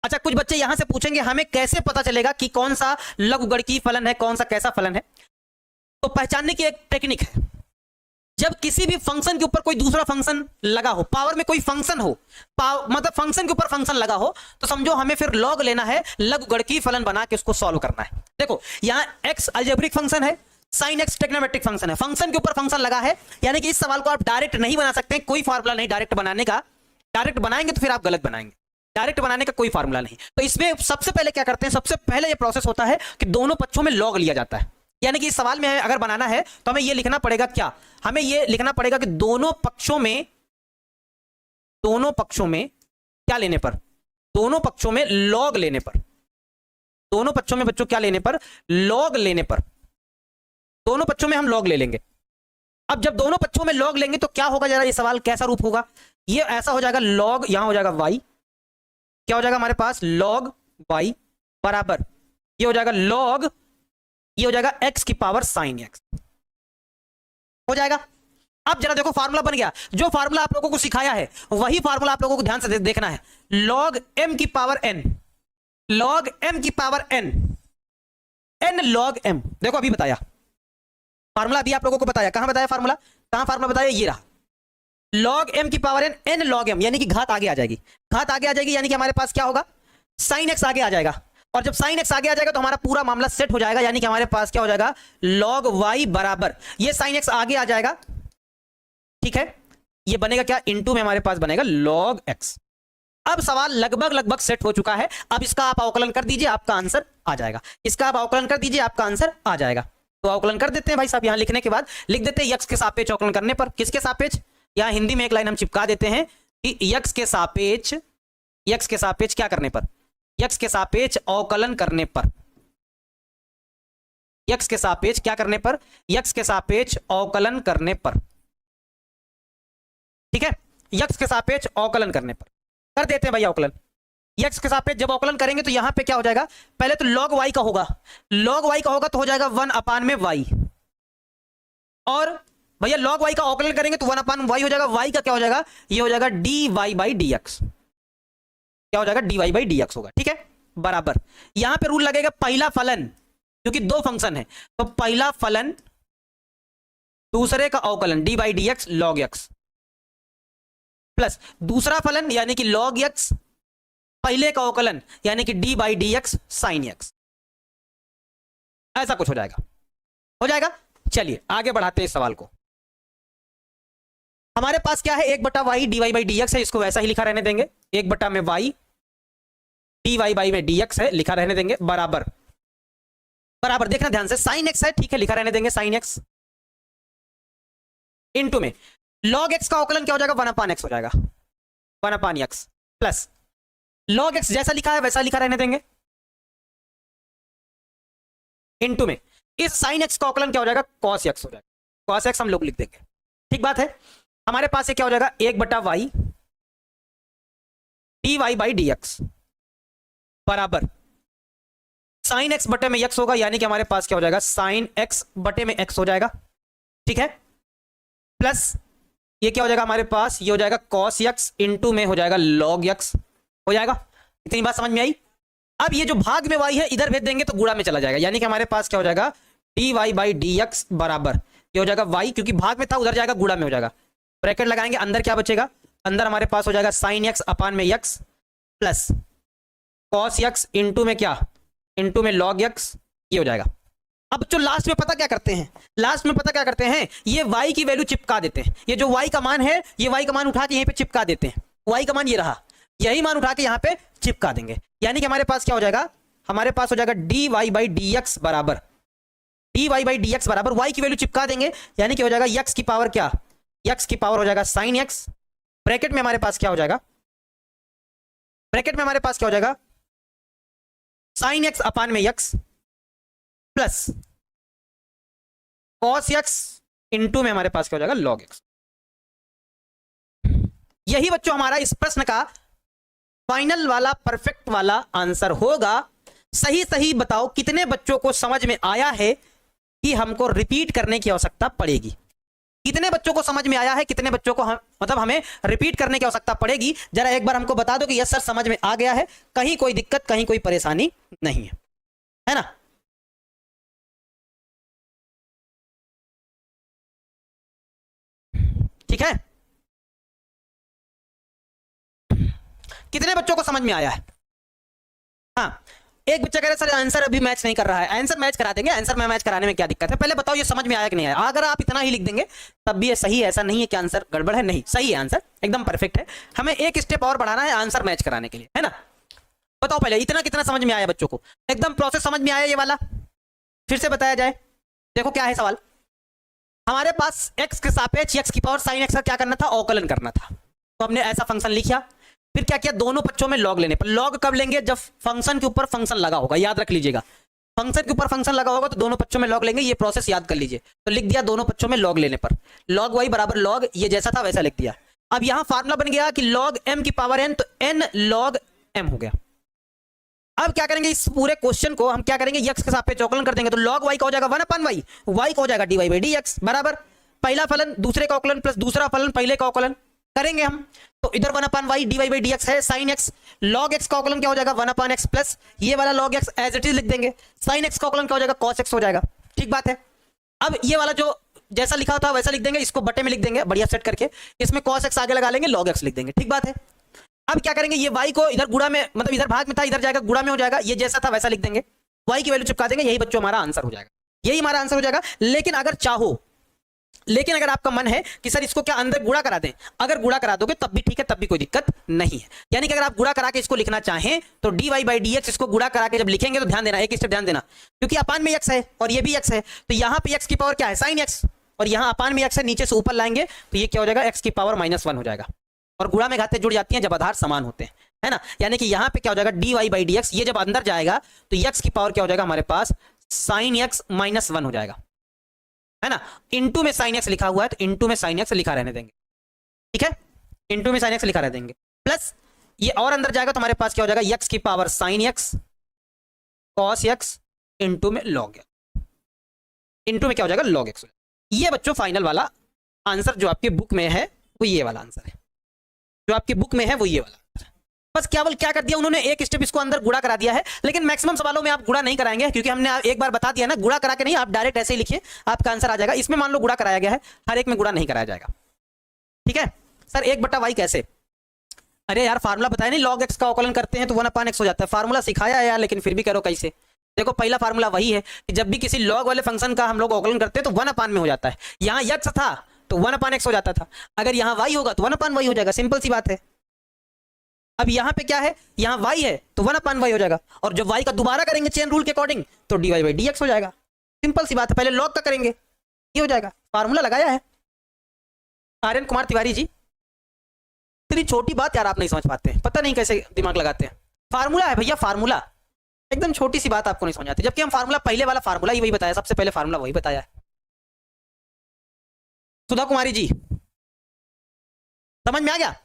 अच्छा कुछ बच्चे यहां से पूछेंगे हमें कैसे पता चलेगा कि कौन सा लघुगणकीय फलन है, कौन सा कैसा फलन है। तो पहचानने की एक टेक्निक है, जब किसी भी फंक्शन के ऊपर कोई दूसरा फंक्शन लगा हो, पावर में कोई फंक्शन हो, मतलब फंक्शन के ऊपर फंक्शन लगा हो, तो समझो हमें फिर लॉग लेना है, लघुगणकीय फलन बना के उसको सॉल्व करना है। देखो यहां x अलजेब्रिक फंक्शन है, sin x ट्रिग्नोमेट्रिक फंक्शन है, फंक्शन के ऊपर फंक्शन लगा है, यानी कि इस सवाल को आप डायरेक्ट नहीं बना सकते, कोई फार्मूला नहीं डायरेक्ट बनाने का। डायरेक्ट बनाएंगे तो फिर आप गलत बनाएंगे, डायरेक्ट बनाने का कोई फार्मूला नहीं। तो इसमें सबसे पहले क्या करते हैं, सबसे पहले ये प्रोसेस होता है कि दोनों पक्षों में लॉग लिया जाता है। यानी कि इस सवाल में अगर बनाना है तो हमें ये लिखना पड़ेगा, क्या हमें ये लिखना पड़ेगा कि दोनों पक्षों में क्या लेने पर, दोनों पक्षों में लॉग लेने पर, दोनों पक्षों में बच्चों क्या लेने पर, लॉग लेने पर, दोनों पक्षों में हम लॉग ले लेंगे। अब जब दोनों पक्षों में लॉग लेंगे तो क्या होगा, जरा ये सवाल कैसा रूप होगा, ये ऐसा हो जाएगा, लॉग यहां हो जाएगा y, क्या हो जाएगा हमारे पास log y बराबर ये हो जाएगा log, ये हो जाएगा x की पावर sin x हो जाएगा। अब जरा देखो फार्मूला बन गया, जो फार्मूला आप लोगों को सिखाया है वही फार्मूला आप लोगों को ध्यान से देखना है, log m की पावर n, log m की power n, n log m। देखो अभी बताया फार्मूला, अभी आप लोगों को बताया, कहां बताया फार्मूला, कहां फार्मूला बताया, ये रहा लॉग एम की power N, N log M, यानी कि घात आगे आ जाएगी, घात आगे आ जाएगी, यानी कि हमारे पास क्या होगा, साइन एक्स आगे आ जाएगा। और जब साइन एक्स आगे आ जाएगा तो हमारा पूरा मामला सेट हो जाएगा, यानी कि हमारे पास क्या हो जाएगा, लॉग वाई बराबर ये साइन एक्स आगे आ जाएगा, ठीक है, ये बनेगा क्या, इनटू में हमारे पास बनेगा लॉग एक्स। अब सवाल लगभग लगभग सेट हो चुका है। अब इसका आप अवकलन कर दीजिए, आपका आंसर आ जाएगा। इसका आप अवकलन कर दीजिए, आपका आंसर आ जाएगा। तो अवकलन कर देते हैं भाई साहब, यहां लिखने के बाद लिख देते हैं यक्स के सापेक्ष अवकलन करने पर, किसके सापेक्ष, यहां हिंदी में एक लाइन हम चिपका देते हैं कि यक्स के सापेक्ष, यक्स के सापेक्ष क्या करने पर, यक्स के सापेक्ष अवकलन करने पर, यक्स के सापेक्ष क्या करने पर, यक्स के सापेक्ष अवकलन करने पर, ठीक है, यक्स के सापेक्ष अवकलन करने पर कर देते हैं भाई अवकलन। यक्स के सापेक्ष जब अवकलन करेंगे तो यहां पे क्या हो जाएगा, पहले तो log y का होगा, log y का होगा तो हो जाएगा 1 में y, और भैया log y का अवकलन करेंगे तो 1/y हो जाएगा, y का क्या हो जाएगा, ये हो जाएगा dy/dx, क्या हो जाएगा, dy/dx होगा, ठीक है, बराबर। यहां पे रूल लगेगा पहला फलन, क्योंकि दो फंक्शन है, तो पहला फलन दूसरे का अवकलन dy/dx log x, प्लस दूसरा फलन यानी कि log x पहले का अवकलन यानी कि dy/dx sin x, ऐसा कुछ हो जाएगा, हो जाएगा। चलिए आगे बढ़ाते हैं इस सवाल को। हमारे पास क्या है, 1/y dy/dx है, इसको वैसा ही लिखा रहने देंगे, 1 में y dy में dx है, लिखा रहने देंगे, बराबर, बराबर देखना ध्यान से, sin x है, ठीक है, लिखा रहने देंगे sin x, इनटू में log x का अवकलन क्या हो जाएगा, 1/x हो जाएगा, 1/x, प्लस log x जैसा लिखा है वैसा लिखा रहने देंगे, इनटू में इस sin x का अवकलन क्या हो जाएगा, cos x हो जाएगा, cos x हम लोग लिख देंगे, ठीक बात है। हमारे पास ये क्या हो जाएगा, 1/y dy/dx बराबर sin x बटे में x होगा, यानी कि हमारे पास क्या हो जाएगा, sin x बटे में x हो जाएगा, ठीक है, प्लस ये क्या हो जाएगा हमारे पास, ये हो जाएगा cos x इनटू में हो जाएगा log x हो जाएगा। इतनी बात समझ में आई। अब ये जो भाग में y है इधर भेज देंगे तो गुणा में चला जाएगा, यानी कि हमारे पास क्या हो जाएगा, dy/dx बराबर ये हो जाएगा y, क्योंकि भाग में था उधर जाएगा गुणा में हो जाएगा, ब्रैकेट लगाएंगे, अंदर क्या बचेगा, अंदर हमारे पास हो जाएगा sin x अपान में x plus cos x into में क्या, इनटू में log x, ये हो जाएगा। अब जो लास्ट में पता क्या करते हैं, लास्ट में पता क्या करते हैं, ये y की वैल्यू चिपका देते हैं, ये जो y का मान है ये y का मान उठा के यहीं पे चिपका देते हैं, y का मान ये रहा, यही मान उठा के यहाँ पे चिपका देंगे, यानी कि हमारे पास क्या हो जाएगा, हमारे पास हो जाएगा dy/dx बराबर, dy/dx बराबर y की वैल्यू चिपका देंगे, यानी कि हो जाएगा x की पावर क्या, x की पावर हो जाएगा sin x, ब्रैकेट में हमारे पास क्या हो जाएगा, ब्रैकेट में हमारे पास क्या हो जाएगा, sin x अपान में x plus cos x into में हमारे पास क्या हो जाएगा, log x। यही बच्चों हमारा इस प्रश्न का फाइनल वाला परफेक्ट वाला आंसर होगा। सही सही बताओ कितने बच्चों को समझ में आया है कि हमको रिपीट करने की आवश्यकता पड़ेगी, कितने बच्चों को समझ में आया है, कितने बच्चों को मतलब हमें रिपीट करने की आवश्यकता पड़ेगी, जरा एक बार हमको बता दो कि यस सर समझ में आ गया है, कहीं कोई दिक्कत कहीं कोई परेशानी नहीं है ना। ठीक है, कितने बच्चों को समझ में आया है। हाँ, एक बच्चा कह रहा है सर आंसर अभी मैच नहीं कर रहा है, आंसर मैच करा देंगे, आंसर में मैच कराने में क्या दिक्कत है, पहले बताओ ये समझ में आया कि नहीं आया। अगर आप इतना ही लिख देंगे तब भी ये सही है, ऐसा नहीं है कि आंसर गड़बड़ है, नहीं सही है, आंसर एकदम परफेक्ट है, हमें एक स्टेप और बढ़ाना है आंसर मैच कराने के लिए, है ना। बताओ पहले इतना कितना समझ में आया बच्चों को, एकदम प्रोसेस समझ में आया ये वाला, फिर से बताया जाए। देखो क्या है सवाल, हमारे पास x के सापेक्ष x की पावर sin x का क्या करना था, अवकलन करना था, तो हमने ऐसा फंक्शन लिखा, फिर क्या किया, दोनों पक्षों में लॉग लेने पर, लॉग कब लेंगे, जब फंक्शन के ऊपर फंक्शन लगा होगा, याद रख लीजिएगा, फंक्शन के ऊपर फंक्शन लगा होगा तो दोनों पक्षों में लॉग लेंगे, ये प्रोसेस याद कर लीजिए। तो लिख दिया दोनों पक्षों में लॉग लेने पर, लॉग y बराबर लॉग, ये जैसा था वैसा लिख दिया। अब यहां फार्मूला बन गया कि लॉग m की पावर n, तो n log m हो गया। अब क्या करेंगे, इस पूरे क्वेश्चन को हम क्या करेंगे, x के सापेक्ष अवकलन कर देंगे, तो log y का हो जाएगा 1/y, y का हो जाएगा dy/dx बराबर पहला फलन दूसरे का अवकलन प्लस दूसरा फलन पहले का अवकलन करेंगे हम, तो इधर 1/y dy/dx है, sin x log x का अवकलन क्या हो जाएगा 1/x प्लस ये वाला log x as it is लिख देंगे, sin x का अवकलन क्या हो जाएगा cos x हो जाएगा, ठीक बात है। अब ये वाला जो जैसा लिखा था वैसा लिख देंगे, इसको बटे में लिख देंगे बढ़िया सेट करके, इसमें cos x आगे लगा लेंगे, log x लिख देंगे, ठीक बात है। अब क्या करेंगे, ये y को इधर गुणा में, मतलब इधर भाग में था इधर जाएगा गुणा में हो जाएगा, ये जैसा था वैसा लिख देंगे, y की वैल्यू चिपका देंगे, यही बच्चों हमारा आंसर हो जाएगा, यही हमारा आंसर हो जाएगा। लेकिन अगर चाहो, लेकिन अगर आपका मन है कि सर इसको क्या अंदर गुणा करा दें, अगर गुणा करा दोगे तब भी ठीक है, तब भी कोई दिक्कत नहीं है। यानी कि अगर आप गुणा करा के इसको लिखना चाहें तो dy बाई dx, इसको गुणा करा के जब लिखेंगे तो ध्यान देना, एक स्टेप ध्यान देना, क्योंकि अपान में x है और ये भी x है, तो यहां पे x की पावर क्या है, sin x, और यहां अपान में x है, नीचे से ऊपर लाएंगे तो ये क्या हो जाएगा, x की पावर -1 हो जाएगा। और गुणा में घातें जुड़ जाती हैं जब आधार समान होते हैं, है ना। यानी कि यहां पे क्या हो जाएगा, dy बाई dx, ये जब अंदर जाएगा तो x की पावर क्या हो जाएगा हमारे पास, sin x -1 हो जाएगा, है ना। इनटू में sin x लिखा हुआ है तो इनटू में sin x लिखा रहने देंगे, ठीक है, इनटू में sin x लिखा रहने देंगे, प्लस ये और अंदर जाएगा तो हमारे पास क्या हो जाएगा, x की power sin x cos x into में log x, इनटू में क्या हो जाएगा, log x। ये बच्चों फाइनल वाला आंसर जो आपकी बुक में है वो ये वाला आंसर है, जो आपकी बुक में है वो ये वाला आंसर है। बस केवल क्या कर दिया उन्होंने, एक स्टेप इसको अंदर गुणा करा दिया है, लेकिन मैक्सिमम सवालों में आप गुणा नहीं कराएंगे, क्योंकि हमने एक बार बता दिया ना, गुणा करा के नहीं, आप डायरेक्ट ऐसे ही लिखिए, आपका आंसर आ जाएगा। इसमें मान लो गुणा कराया गया है, हर एक में गुणा नहीं कराया जाएगा, ठीक है। सर 1/y कैसे, अरे यार फार्मूला बताया नहीं, log x का अवकलन करते हैं तो 1/x हो जाता है, फार्मूला सिखाया है यार, लेकिन फिर भी करो कैसे। देखो पहला फार्मूला वही है कि जब भी किसी लॉग वाले फंक्शन का हम लोग अवकलन करते हैं तो 1 में हो जाता है, यहाँ x था तो 1/x हो जाता था, अगर यहाँ y होगा तो 1/y हो जाएगा, सिंपल सी बात है। अब यहाँ पे क्या है, यहाँ y है तो 1/y हो जाएगा, और जब y का दोबारा करेंगे चेन रूल के अकॉर्डिंग तो dy बाई dx हो जाएगा, सिंपल सी बात है। पहले लॉग का करेंगे ये हो जाएगा, फार्मूला लगाया है। आर्यन कुमार तिवारी जी, इतनी छोटी बात यार आप नहीं समझ पाते हैं, पता नहीं कैसे दिमाग लगाते हैं, फार्मूला है भैया, फार्मूला, एकदम छोटी सी बात आपको नहीं समझ आती, जबकि हम फार्मूला, पहले वाला फार्मूला ही वही बताया, सबसे पहले फार्मूला वही बताया है। सुधा कुमारी जी समझ में आ गया,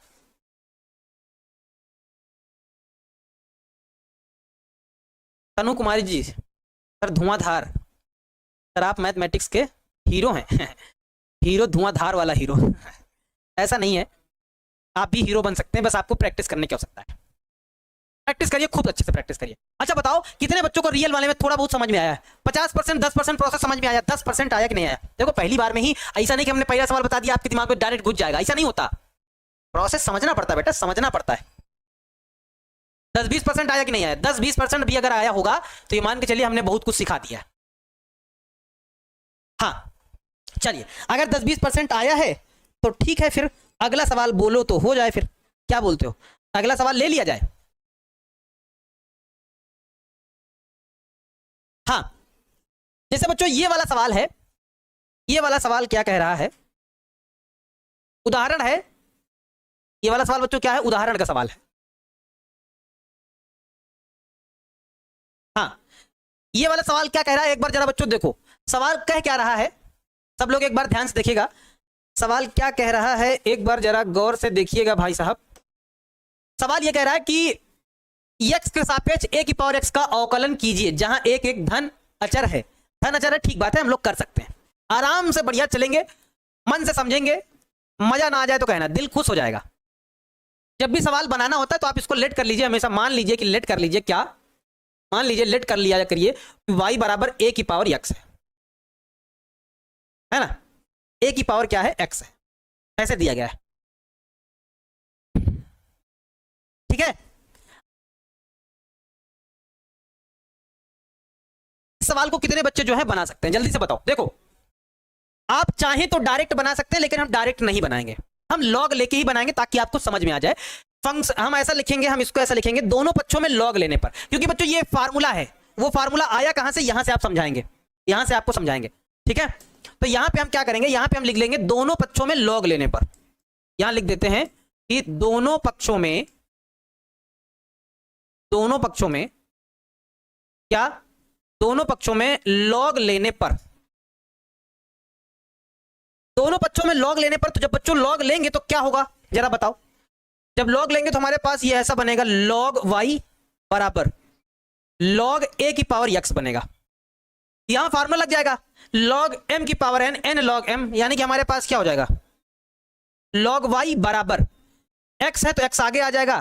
तनु कुमारी जी, सर धुआंधार, सर आप मैथमेटिक्स के हीरो हैं हीरो, धुआंधार वाला हीरो ऐसा नहीं है, आप भी हीरो बन सकते हैं, बस आपको प्रैक्टिस करने की आवश्यकता है, प्रैक्टिस करिए, खूब अच्छे से प्रैक्टिस करिए। अच्छा बताओ कितने बच्चों को रियल वाले में थोड़ा बहुत समझ में आया है, 50%, 10% प्रोसेस समझ में आया, 10% आया कि नहीं आया। देखो पहली बार में ही ऐसा नहीं कि हमने पहला सवाल बता दिया आपके दिमाग में डायरेक्ट घुस जाएगा, ऐसा नहीं होता, प्रोसेस समझना पड़ता है बेटा, समझना पड़ता है। 10-20% आया कि नहीं आया, 10-20% भी अगर आया होगा तो ये मान के चलिए हमने बहुत कुछ सिखा दिया। हाँ चलिए, अगर 10-20% आया है तो ठीक है, फिर अगला सवाल बोलो तो हो जाए, फिर क्या बोलते हो, अगला सवाल ले लिया जाए। हाँ जैसे बच्चों ये वाला सवाल है, ये वाला सवाल क्या कह रहा है, उदाहरण है, ये वाला सवाल बच्चों क्या है, उदाहरण का सवाल है। हाँ ये वाला सवाल क्या कह रहा है, एक बार जरा बच्चों देखो सवाल कह क्या रहा है, सब लोग एक बार ध्यान से देखिएगा, सवाल क्या कह रहा है, एक बार जरा गौर से देखिएगा भाई साहब। सवाल ये कह रहा है कि x के सापेक्ष a की पावर x का अवकलन कीजिए, जहां एक एक धन अचर है, धन अचर है, ठीक बात है, हम लोग कर सकते हैं, आराम से बढ़िया चलेंगे, मन से समझेंगे, मजा ना आ जाए तो कहना, दिल खुश हो जाएगा। जब भी सवाल बनाना होता है तो आप इसको लेट कर लीजिए, हमेशा मान लीजिए कि लेट कर लीजिए, क्या मान लीजिए, लेट कर लिया करिए, y बराबर a की पावर x है ना, a की पावर क्या है, x है, ऐसे दिया गया है, ठीक है। सवाल को कितने बच्चे जो है बना सकते हैं, जल्दी से बताओ। देखो आप चाहें तो डायरेक्ट बना सकते हैं, लेकिन हम डायरेक्ट नहीं बनाएंगे, हम लॉग लेके ही बनाएंगे ताकि आपको समझ में आ जाए। फंक्शन हम ऐसा लिखेंगे, हम इसको ऐसा लिखेंगे, दोनों पक्षों में लॉग लेने पर, क्योंकि बच्चों ये फार्मूला है, वो फार्मूला आया कहां से, यहां से आप समझाएंगे, यहां से आपको समझाएंगे, ठीक है। तो यहां पे हम क्या करेंगे, यहां पे हम लिख लेंगे दोनों पक्षों में लॉग लेने पर, यहां लिख देते हैं कि दोनों पक्षों में क्या, दोनों पक्षों में लॉग लेने पर, दोनों पक्षों में लॉग लेने पर। तो जब बच्चों लॉग लेंगे तो क्या होगा जरा बताओ, जब लॉग लेंगे तो हमारे पास ये ऐसा बनेगा, log y बराबर log a की पावर x बनेगा, यहां फार्मूला लग जाएगा, log m की power n, n log m, यानी कि हमारे पास क्या हो जाएगा, log y बराबर x है तो x आगे आ जाएगा,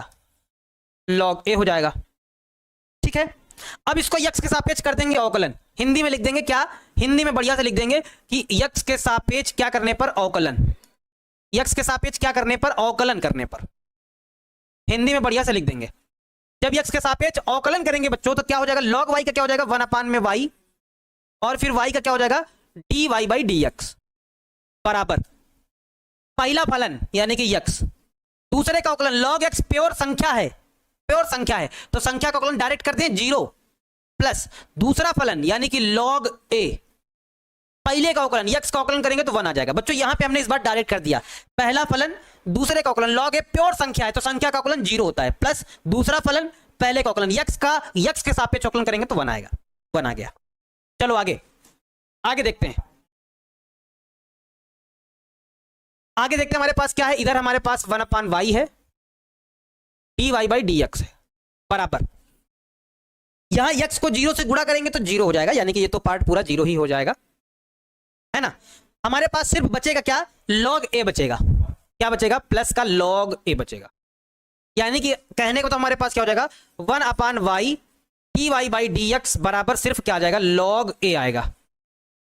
log a हो जाएगा, ठीक है। अब इसको x के सापेक्ष कर देंगे अवकलन, हिंदी में लिख देंगे क्या, हिंदी में बढ़िया से लिख देंगे कि यक्स के सापेक्ष क्या करने पर अवकलन, यक्स के सापेक्ष क्या करने पर अवकलन करने पर, हिंदी में बढ़िया से लिख देंगे। जब यक्स के सापेक्ष अवकलन करेंगे बच्चों तो क्या हो जाएगा, लॉग वाई का क्या हो जाएगा 1/y, और फिर y का क्या हो जाएगा dy/dx बराबर पहला फलन यानी कि यक्स, दूसरे का अवकलन लॉग एक्स प्योर संख्या है, प्योर संख्या है तो संख्या का अवकलन डायरेक्ट कर दें 0 प्लस दूसरा फलन यानी कि लॉग ए, पहले का अवकलन यक्स का अवकलन करेंगे तो 1 आ जाएगा। बच्चों यहां पे हमने इस बार डायरेक्ट कर दिया, पहला फलन दूसरे का अवकलन लॉग ए प्योर संख्या है तो संख्या का अवकलन 0 होता है, प्लस दूसरा फलन पहले का अवकलन यक्स के सापेक्ष अवकलन करेंगे तो 1 आएगा, 1 आ गया। चलो आगे आगे देखते हैं, आगे देखते हैं हमारे पास क्या है। इधर हमारे पास 1/y है, dy/dx है बराबर, यहां x को 0 से गुणा करेंगे तो 0 हो जाएगा, यानी कि ये तो पार्ट पूरा 0 ही हो जाएगा, है ना। हमारे पास सिर्फ बचेगा क्या, log a बचेगा, क्या बचेगा प्लस का log a बचेगा, यानी कि कहने को तो हमारे पास क्या हो जाएगा 1/y dy/dx बराबर सिर्फ क्या आ जाएगा log a आएगा,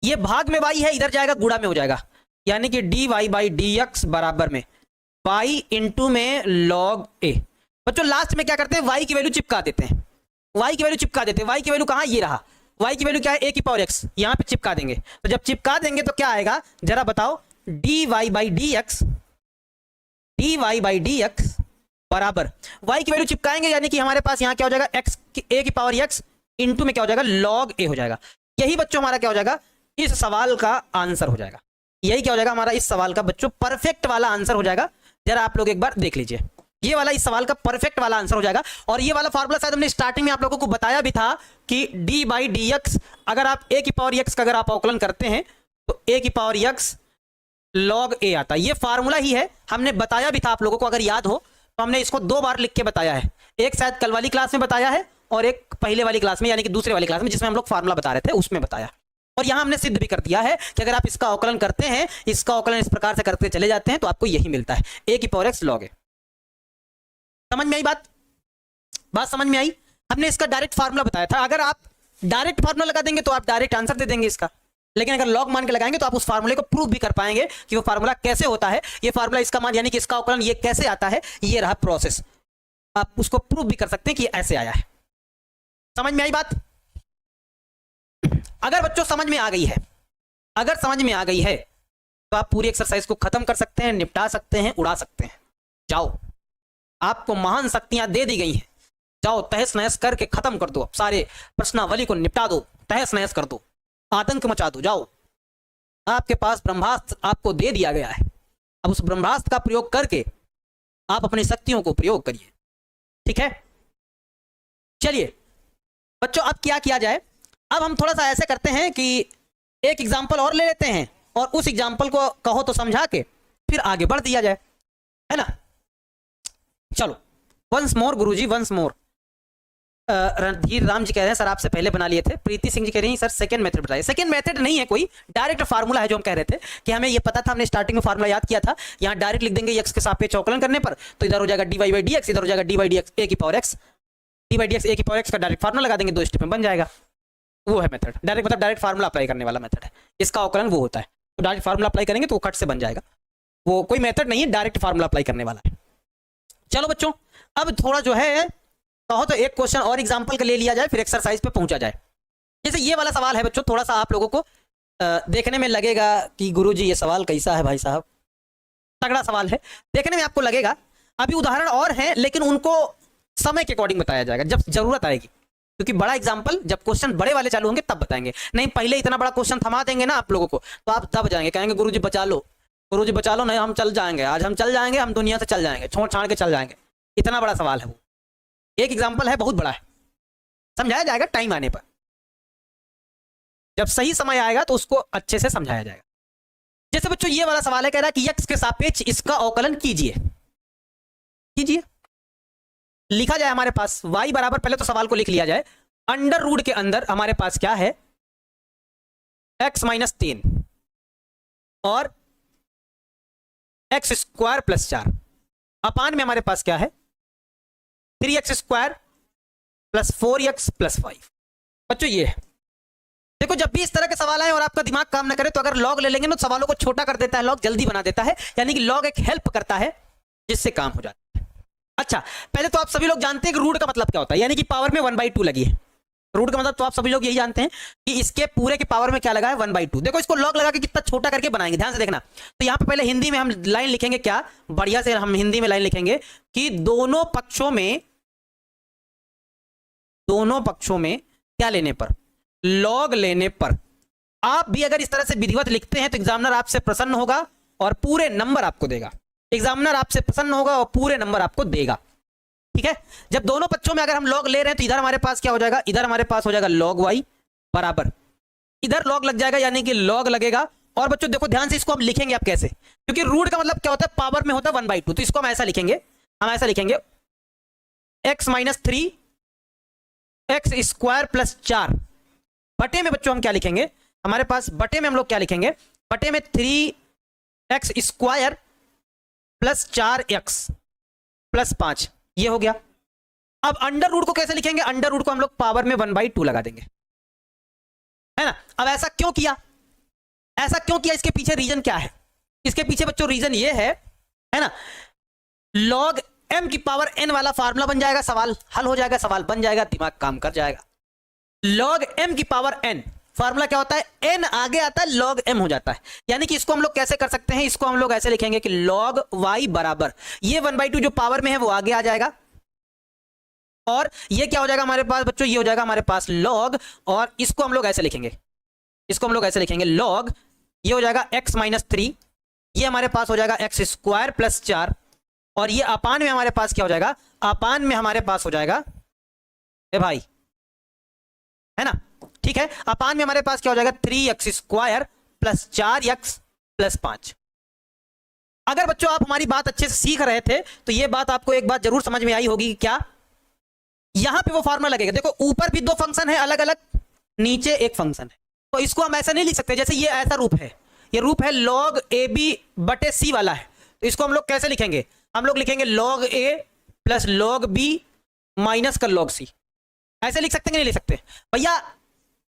ये भाग में y है इधर जाएगा गुणा में हो जाएगा, यानी कि dy/dx बराबर में y इंटू में log a। बच्चों लास्ट में क्या करते हैं y की वैल्यू चिपका देते हैं, y की वैल्यू चिपका देते हैं, y की वैल्यू कहां ये रहा, y की वैल्यू क्या है a की पावर x, यहां पे चिपका देंगे, तो जब चिपका देंगे तो क्या आएगा जरा बताओ dy/dx बराबर y की वैल्यू चिपकाएंगे यानी कि हमारे पास यहां क्या हो जाएगा x a की पावर x इंटू में क्या हो जाएगा log a हो जाएगा। यही बच्चों हमारा क्या हो जाएगा इस सवाल का आंसर हो जाएगा, यही क्या हो जाएगा हमारा इस सवाल का बच्चों परफेक्ट वाला आंसर हो जाएगा। जरा आप लोग एक बार देख लीजिए, ये वाला इस सवाल का परफेक्ट वाला आंसर हो जाएगा। और ये वाला फार्मूला शायद हमने स्टार्टिंग में आप लोगों को बताया भी था कि d/dx अगर आप a की पावर x का अगर आप अवकलन करते हैं तो a की पावर x log a आता है, ये फार्मूला ही है, हमने बताया भी था आप लोगों को अगर याद हो तो हमने इसको 2 बार लिख के बताया है, एक शायद कल वाली क्लास में बताया है और एक पहले वाली क्लास में यानी कि दूसरे वाली क्लास में जिसमें हम लोग फार्मूला बता रहे थे उसमें बताया। और यहां हमने सिद्ध भी कर दिया है कि अगर आप इसका अवकलन करते हैं, इसका अवकलन इस प्रकार से करते चले जाते हैं तो आपको यही मिलता है a की पावर x log a। समझ में आई बात, बात समझ में आई। हमने इसका डायरेक्ट फार्मूला बताया था, अगर आप डायरेक्ट फार्मूला लगा देंगे तो आप डायरेक्ट आंसर दे देंगे इसका, लेकिन अगर लॉग मान के लगाएंगे तो आप उस फार्मूले को प्रूव भी कर पाएंगे कि वो फार्मूला कैसे होता है, ये फार्मूला इसका मान यानी कि इसका अवकलन ये कैसे आता है, ये रहा प्रोसेस, आप उसको प्रूव भी कर सकते हैं कि ऐसे आया है। समझ में आई बात। अगर बच्चों समझ में आ गई है, अगर समझ में आ गई है तो आप पूरी एक्सरसाइज को खत्म कर सकते हैं, निपटा सकते हैं, उड़ा सकते हैं। जाओ, आपको महान शक्तियां दे दी गई हैं, जाओ तहस नहस करके खत्म कर दो, सारे प्रश्नावली को निपटा दो, तहस नहस कर दो, आतंक मचा दो। जाओ, आपके पास ब्रह्मास्त्र आपको दे दिया गया है, अब उस ब्रह्मास्त्र का प्रयोग करके आप अपनी शक्तियों को प्रयोग करिए, ठीक है। चलिए बच्चों अब क्या किया जाए, अब हम थोड़ा सा ऐसे करते हैं कि एक एग्जाम्पल और ले लेते हैं और उस एग्जाम्पल को कहो तो समझा के फिर आगे बढ़ दिया जाए, है ना। चलो वंस मोर गुरुजी, वंस मोर। रणधीर राम जी कह रहे हैं सर आपसे पहले बना लिए थे। प्रीति सिंह जी कह रही हैं सर सेकंड मेथड बताइए। सेकंड मेथड नहीं है कोई, डायरेक्ट फार्मूला है जो हम कह रहे थे कि हमें ये पता था, हमने स्टार्टिंग में फार्मूला याद किया था। यहाँ डायरेक्ट लिख देंगे x के सापेक्ष अवकलन करने पर तो इधर हो जाएगा dy/dx, इधर हो जाएगा dy/dx a की पावर x, dy/dx a की पावर x का डायरेक्ट फार्मूला लगा देंगे, 2 स्टेप में बन जाएगा। वो है मेथड, डायरेक्ट मतलब डायरेक्ट फार्मूला अप्लाई करने वाला मेथड है, इसका अवकलन वो होता है। तो डायरेक्ट फार्मूला अप्लाई करेंगे तो वो खट से बन जाएगा, वो कोई मेथड नहीं है, डायरेक्ट फार्मूला अप्लाई करने वाला है। चलो बच्चों अब थोड़ा जो है कहो तो एक क्वेश्चन और एग्जांपल का ले लिया जाए, फिर एक्सरसाइज पे पहुंचा जाए। जैसे ये वाला सवाल है बच्चों, थोड़ा सा आप लोगों को देखने में लगेगा कि गुरुजी ये सवाल कैसा है भाई साहब, तगड़ा सवाल है, देखने में आपको लगेगा। अभी उदाहरण और हैं लेकिन उनको समय के अकॉर्डिंग बताया जाएगा जब जरूरत आएगी, क्योंकि बड़ा एग्जाम्पल जब क्वेश्चन बड़े वाले चालू होंगे तब बताएंगे। नहीं पहले इतना बड़ा क्वेश्चन थमा देंगे ना आप लोगों को तो आप दब जाएंगे, कहेंगे गुरुजी बचा लो, गुरुजी बचा लो, नहीं हम चल जाएंगे, आज हम चल जाएंगे, हम दुनिया से चल जाएंगे, छोड़ छाड़ के चल जाएंगे। इतना बड़ा सवाल है वो, एक एग्जाम्पल है, बहुत बड़ा है, समझाया जाएगा टाइम आने पर, जब सही समय आएगा तो उसको अच्छे से समझाया जाएगा। जैसे बच्चों ये वाला सवाल है, कह रहा है कि x के सापेक्ष इसका अवकलन कीजिए, कीजिए। लिखा जाए हमारे पास y बराबर, पहले तो सवाल को लिख लिया जाए, अंडर रूट के अंदर हमारे पास क्या है x - 3 और x² + 4 अपान में हमारे पास क्या है 3x² + 4x + 5। बच्चों ये है, देखो जब भी इस तरह के सवाल आए और आपका दिमाग काम ना करे तो अगर लॉग ले लेंगे ना तो सवालों को छोटा कर देता है, लॉग जल्दी बना देता है, यानी कि लॉग एक हेल्प करता है जिससे काम हो जाता है। अच्छा, पहले तो आप सभी लोग जानते हैं कि रूट का मतलब क्या होता है, यानी कि पावर में 1/2 लगी है। रूट का मतलब तो आप सभी लोग यही जानते हैं कि इसके पूरे के पावर में क्या लगा है, 1/2। देखो इसको लॉग लगा के कितना छोटा करके बनाएंगे, ध्यान से देखना। तो यहां पे पहले हिंदी में हम लाइन लिखेंगे, क्या बढ़िया से हम हिंदी में लाइन लिखेंगे कि दोनों पक्षों में क्या लेने पर, लॉग लेने पर। आप भी अगर इस तरह से विधिवत लिखते हैं तो एग्जामिनर आपसे प्रसन्न होगा और पूरे नंबर आपको देगा। एग्जामिनर आपसे प्रसन्न होगा और पूरे नंबर आपको देगा, ठीक है। जब दोनों पक्षों में अगर हम लॉग ले रहे हैं तो इधर हमारे पास क्या हो जाएगा, इधर हमारे पास हो जाएगा लॉग वाई बराबर, इधर लॉग लग जाएगा यानी कि लॉग लगेगा। और बच्चों देखो ध्यान से, इसको हम लिखेंगे आप कैसे, क्योंकि रूट का मतलब क्या होता है, पावर में होता है 1/2। तो इसको हम ऐसा लिखेंगे, x - 3 x² + 4 बटे में बच्चों हम क्या लिखेंगे, हमारे पास बटे में हम लोग क्या लिखेंगे, बटे में 3x² + 4x + 5, ये हो गया। अब अंडर रूट को कैसे लिखेंगे, अंडर रूट को हम लोग पावर में 1/2 लगा देंगे, है ना। अब ऐसा क्यों किया, इसके पीछे रीजन क्या है, इसके पीछे बच्चों रीजन ये है ना, log m की पावर n वाला फार्मूला बन जाएगा, सवाल हल हो जाएगा, सवाल बन जाएगा, दिमाग काम कर जाएगा। log m की पावर n फार्मूला क्या होता है, n आगे आता है log m हो जाता है, यानी कि इसको हम लोग कैसे कर सकते हैं, इसको हम लोग ऐसे लिखेंगे कि log y बराबर ये 1/2 जो पावर में है वो आगे आ जाएगा, और ये क्या हो जाएगा हमारे पास बच्चों, ये हो जाएगा हमारे पास log, और इसको हम लोग ऐसे लिखेंगे, log, ये हो जाएगा x - 3, ये हमारे पास हो जाएगा x² + 4, और ये अपान में हमारे पास क्या हो जाएगा, अपान में हमारे पास हो जाएगा, ए भाई, है ना, ठीक है। अपान में हमारे पास क्या हो जाएगा, 3x² + 4x + 5। अगर बच्चों आप हमारी बात अच्छे से सीख रहे थे तो ये बात आपको एक बात जरूर समझ में आई होगी कि क्या यहां पे वो फार्मूला लगेगा। देखो ऊपर भी 2 फंक्शन है अलग अलग, नीचे एक फंक्शन है, तो इसको हम ऐसा नहीं लिख सकते, जैसे ये ऐसा रूप है, ये रूप है log AB बटे C वाला है, तो इसको हम लोग कैसे लिखेंगे, हम लोग लिखेंगे log A + log B minus का log C। ऐसे लिख सकते हैं कि नहीं लिख सकते भैया,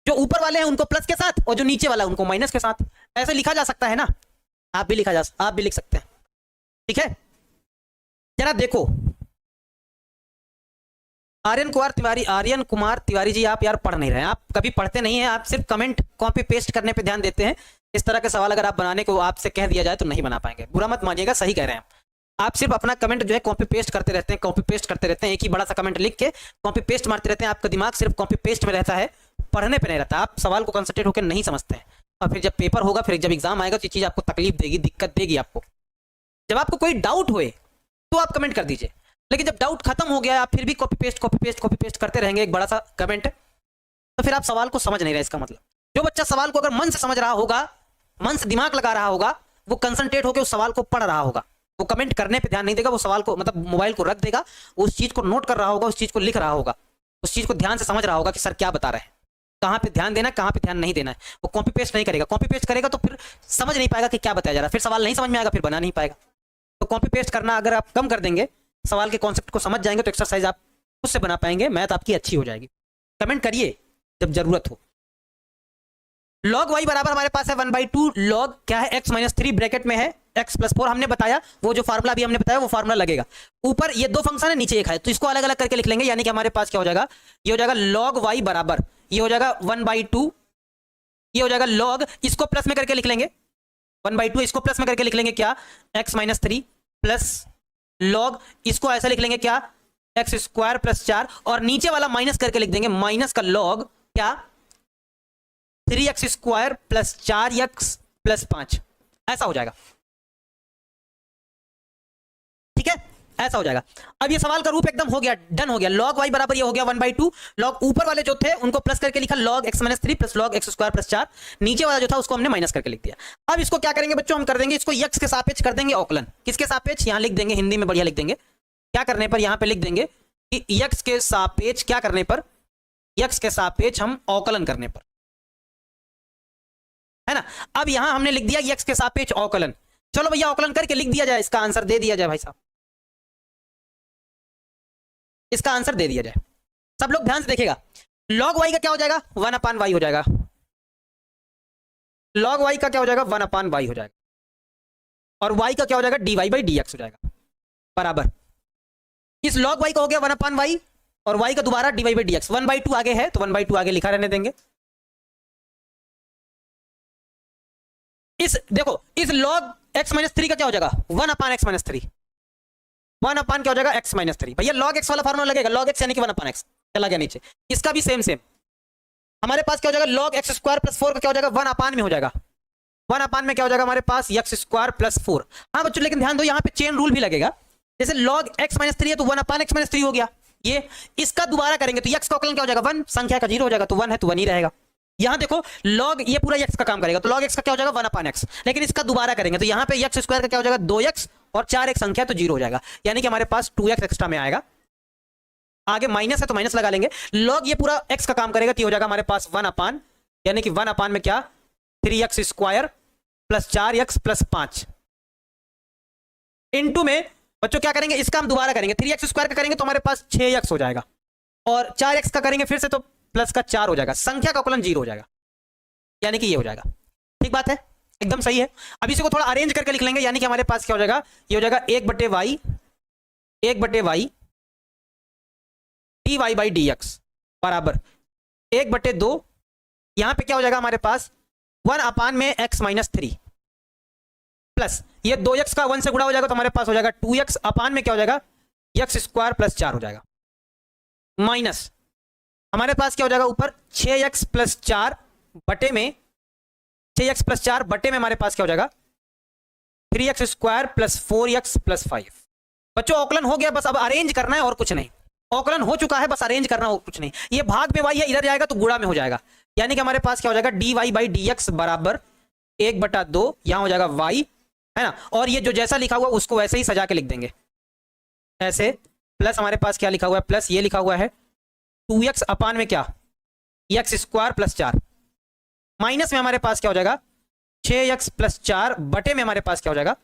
जो ऊपर वाले हैं उनको प्लस के साथ और जो नीचे वाला है उनको माइनस के साथ, ऐसे लिखा जा सकता है ना, आप भी लिख सकते हैं, ठीक है। जरा देखो आर्यन कुमार तिवारी जी, आप यार पढ़ नहीं रहे हैं, आप कभी पढ़ते नहीं हैं, आप सिर्फ कमेंट कॉपी पेस्ट करने पे ध्यान देते हैं। इस तरह के सवाल अगर आप बनाने को आपसे कह दिया जाए तो नहीं बना पाएंगे, बुरा मत मानिएगा, सही कह रहे हैं आप सिर्फ अपना कमेंट जो है कॉपी पेस्ट करते रहते हैं, एक ही बड़ा सा कमेंट लिख के कॉपी पेस्ट मारते रहते हैं, आपका दिमाग सिर्फ कॉपी पेस्ट में रहता है, पढ़ने पे नहीं रहता, आप सवाल को कंसंट्रेट होकर नहीं समझते हैं, और फिर जब पेपर होगा, फिर जब एग्जाम आएगा तो ये चीज़ आपको तकलीफ देगी, दिक्कत देगी आपको। जब आपको कोई डाउट होए तो आप कमेंट कर दीजिए, लेकिन जब डाउट खत्म हो गया आप फिर भी कॉपी पेस्ट करते रहेंगे एक बड़ा सा कमेंट, तो फिर आप सवाल को समझ नहीं रहे। इसका मतलब जो बच्चा सवाल को अगर मन से समझ रहा होगा, मन से दिमाग लगा रहा होगा, वो कंसंट्रेट होकर उस सवाल को पढ़ रहा होगा, वो कमेंट करने पे ध्यान नहीं देगा, वो सवाल को मतलब मोबाइल को रख देगा, उस चीज को नोट कर रहा होगा, उस चीज को लिख रहा होगा, उस चीज को ध्यान से समझ रहा होगा कि सर क्या बता रहे हैं, कहाँ पे ध्यान देना है, कहाँ पे ध्यान नहीं देना है। वो कॉपी पेस्ट नहीं करेगा, कॉपी पेस्ट करेगा तो फिर समझ नहीं पाएगा कि क्या बताया जा रहा है, फिर सवाल नहीं समझ में आएगा, फिर बना नहीं पाएगा। तो कॉपी पेस्ट करना अगर आप कम कर देंगे, सवाल के कॉन्सेप्ट को समझ जाएंगे, तो एक्सरसाइज आप खुद से बना पाएंगे, मैथ आपकी अच्छी हो जाएगी। कमेंट करिए जब जरूरत हो। log y बराबर हमारे पास है 1/2 log क्या है, x - 3 ब्रैकेट में है x + 4, हमने बताया वो जो फार्मूला भी हमने बताया वो फार्मूला लगेगा। ऊपर ये 2 फंक्शन है, नीचे एक है, तो इसको अलग अलग करके लिख लेंगे, यानी कि हमारे पास क्या हो जाएगा, ये हो जाएगा log y बराबर, ये हो जाएगा 1/2, ये हो जाएगा log, इसको प्लस में करके लिख लेंगे 1/2, इसको प्लस में करके लिख लेंगे क्या, x - 3 प्लस log, इसको ऐसा लिख लेंगे क्या, x² + 4, और नीचे वाला माइनस करके लिख देंगे, माइनस का log क्या, 3x² + 4x + 5, ऐसा हो जाएगा, ठीक है, ऐसा हो जाएगा। अब ये सवाल का रूप एकदम हो गया, डन हो गया। log y बराबर ये हो गया 1/2, log ऊपर वाले जो थे उनको प्लस करके लिखा log x - 3 + log x² + 4, नीचे वाला जो था उसको हमने माइनस करके लिख दिया। अब इसको क्या करेंगे बच्चों, हम कर देंगे इसको x के सापेक्ष कर देंगे अवकलन, किसके सापेक्ष, यहां लिख देंगे, हिंदी में बढ़िया लिख देंगे, क्या करने पर, यहां पे लिख देंगे कि x के सापेक्ष क्या करने पर, x के सापेक्ष हम अवकलन करने पर, है ना। अब यहां हमने लिख दिया x के सापेक्ष अवकलन, चलो भैया अवकलन करके लिख दिया जाए, इसका आंसर दे दिया जाए भाई साहब, इसका आंसर दे दिया जाए। सब लोग ध्यान से देखिएगा, log y का क्या हो जाएगा, 1/y हो जाएगा, लॉग वाई का क्या हो जाएगा 1/y हो जाएगा, और y का क्या हो जाएगा dy/dx हो जाएगा, बराबर इस log y का हो गया 1/y, और y का दोबारा dy/dx, 1/2 आगे है तो 1/2 आगे लिखा रहने देंगे। इस देखो इस log x-3 का क्या हो जाएगा 1/x-3, 1 क्या हो जाएगा x-3। भैया log x वाला फार्मूला लगेगा, log x यानी कि 1/x चला गया नीचे। इसका भी सेम हमारे पास क्या हो जाएगा log x² + 4 का क्या हो जाएगा 1 में हो जाएगा, 1 में क्या हो जाएगा हमारे पास x² + 4। हाँ बच्चों लेकिन ध्यान दो यहाँ पे चेन रूल भी लगेगा, जैसे log x-3 है तो 1/x-3 हो गया, ये इसका दोबारा करेंगे तो x का अवकलन क्या हो जाएगा 1, संख्या का 0 हो जाएगा, तो 1 है तो 1 ही रहेगा। यहाँ देखो log ये पूरा x का काम करेगा तो log x का क्या हो जाएगा 1/x, लेकिन इसका दोबारा करेंगे तो यहाँ पे x² का क्या हो जाएगा 2x, और 4 एक संख्या तो 0 हो जाएगा, यानी कि हमारे पास 2x एक्स्ट्रा में आएगा। आगे माइनस है तो माइनस लगा लेंगे, log ये पूरा x का काम करेगा तो हो जाएगा हमारे पास 1 यानी कि 1 में क्या 3x² + 4x + 5 इनटू में बच्चों क्या करेंगे इसका हम दोबारा करेंगे, 3x² का करेंगे तो हमारे पास 6x हो जाएगा, और 4x का करेंगे फिर से तो प्लस का 4 हो जाएगा, संख्या का अवकलन 0 हो जाएगा, यानी कि ये हो जाएगा। ठीक बात है, एकदम सही है। अब इसी को थोड़ा अरेंज करके लिख लेंगे, यानी कि हमारे पास क्या हो जाएगा ये हो जाएगा 1/y dy/dx बराबर 1/2, यहां पे क्या हो जाएगा हमारे पास 1/x-3 प्लस ये 2x का 1 से गुणा हो जाएगा तो हमारे पास हो जाएगा 2x अपान में क्या हो जाएगा x² + 4 हो जाएगा, माइनस हमारे पास क्या हो जाएगा ऊपर 6x + 4 बटे में 6x + 4 बटे में हमारे पास क्या हो जाएगा 3x² + 4x + 5। बच्चों अवकलन हो गया, बस अब अरेंज करना है और कुछ नहीं, अवकलन हो चुका है बस अरेंज करना हो कुछ नहीं। ये भाग में y है, इधर जाएगा तो गुणा में हो जाएगा, यानी कि हमारे पास क्या हो जाएगा dy/dx बराबर 1/2, यहां हो जाएगा y है ना, और ये जो जैसा लिखा हुआ उसको वैसे ही सजा के लिख देंगे ऐसे, प्लस हमारे पास क्या लिखा हुआ है प्लस ये लिखा हुआ है 2x अपान में क्या x² + 4 माइनस में हमारे पास क्या हो जाएगा 6x + 4 बटे में हमारे पास क्या हो जाएगा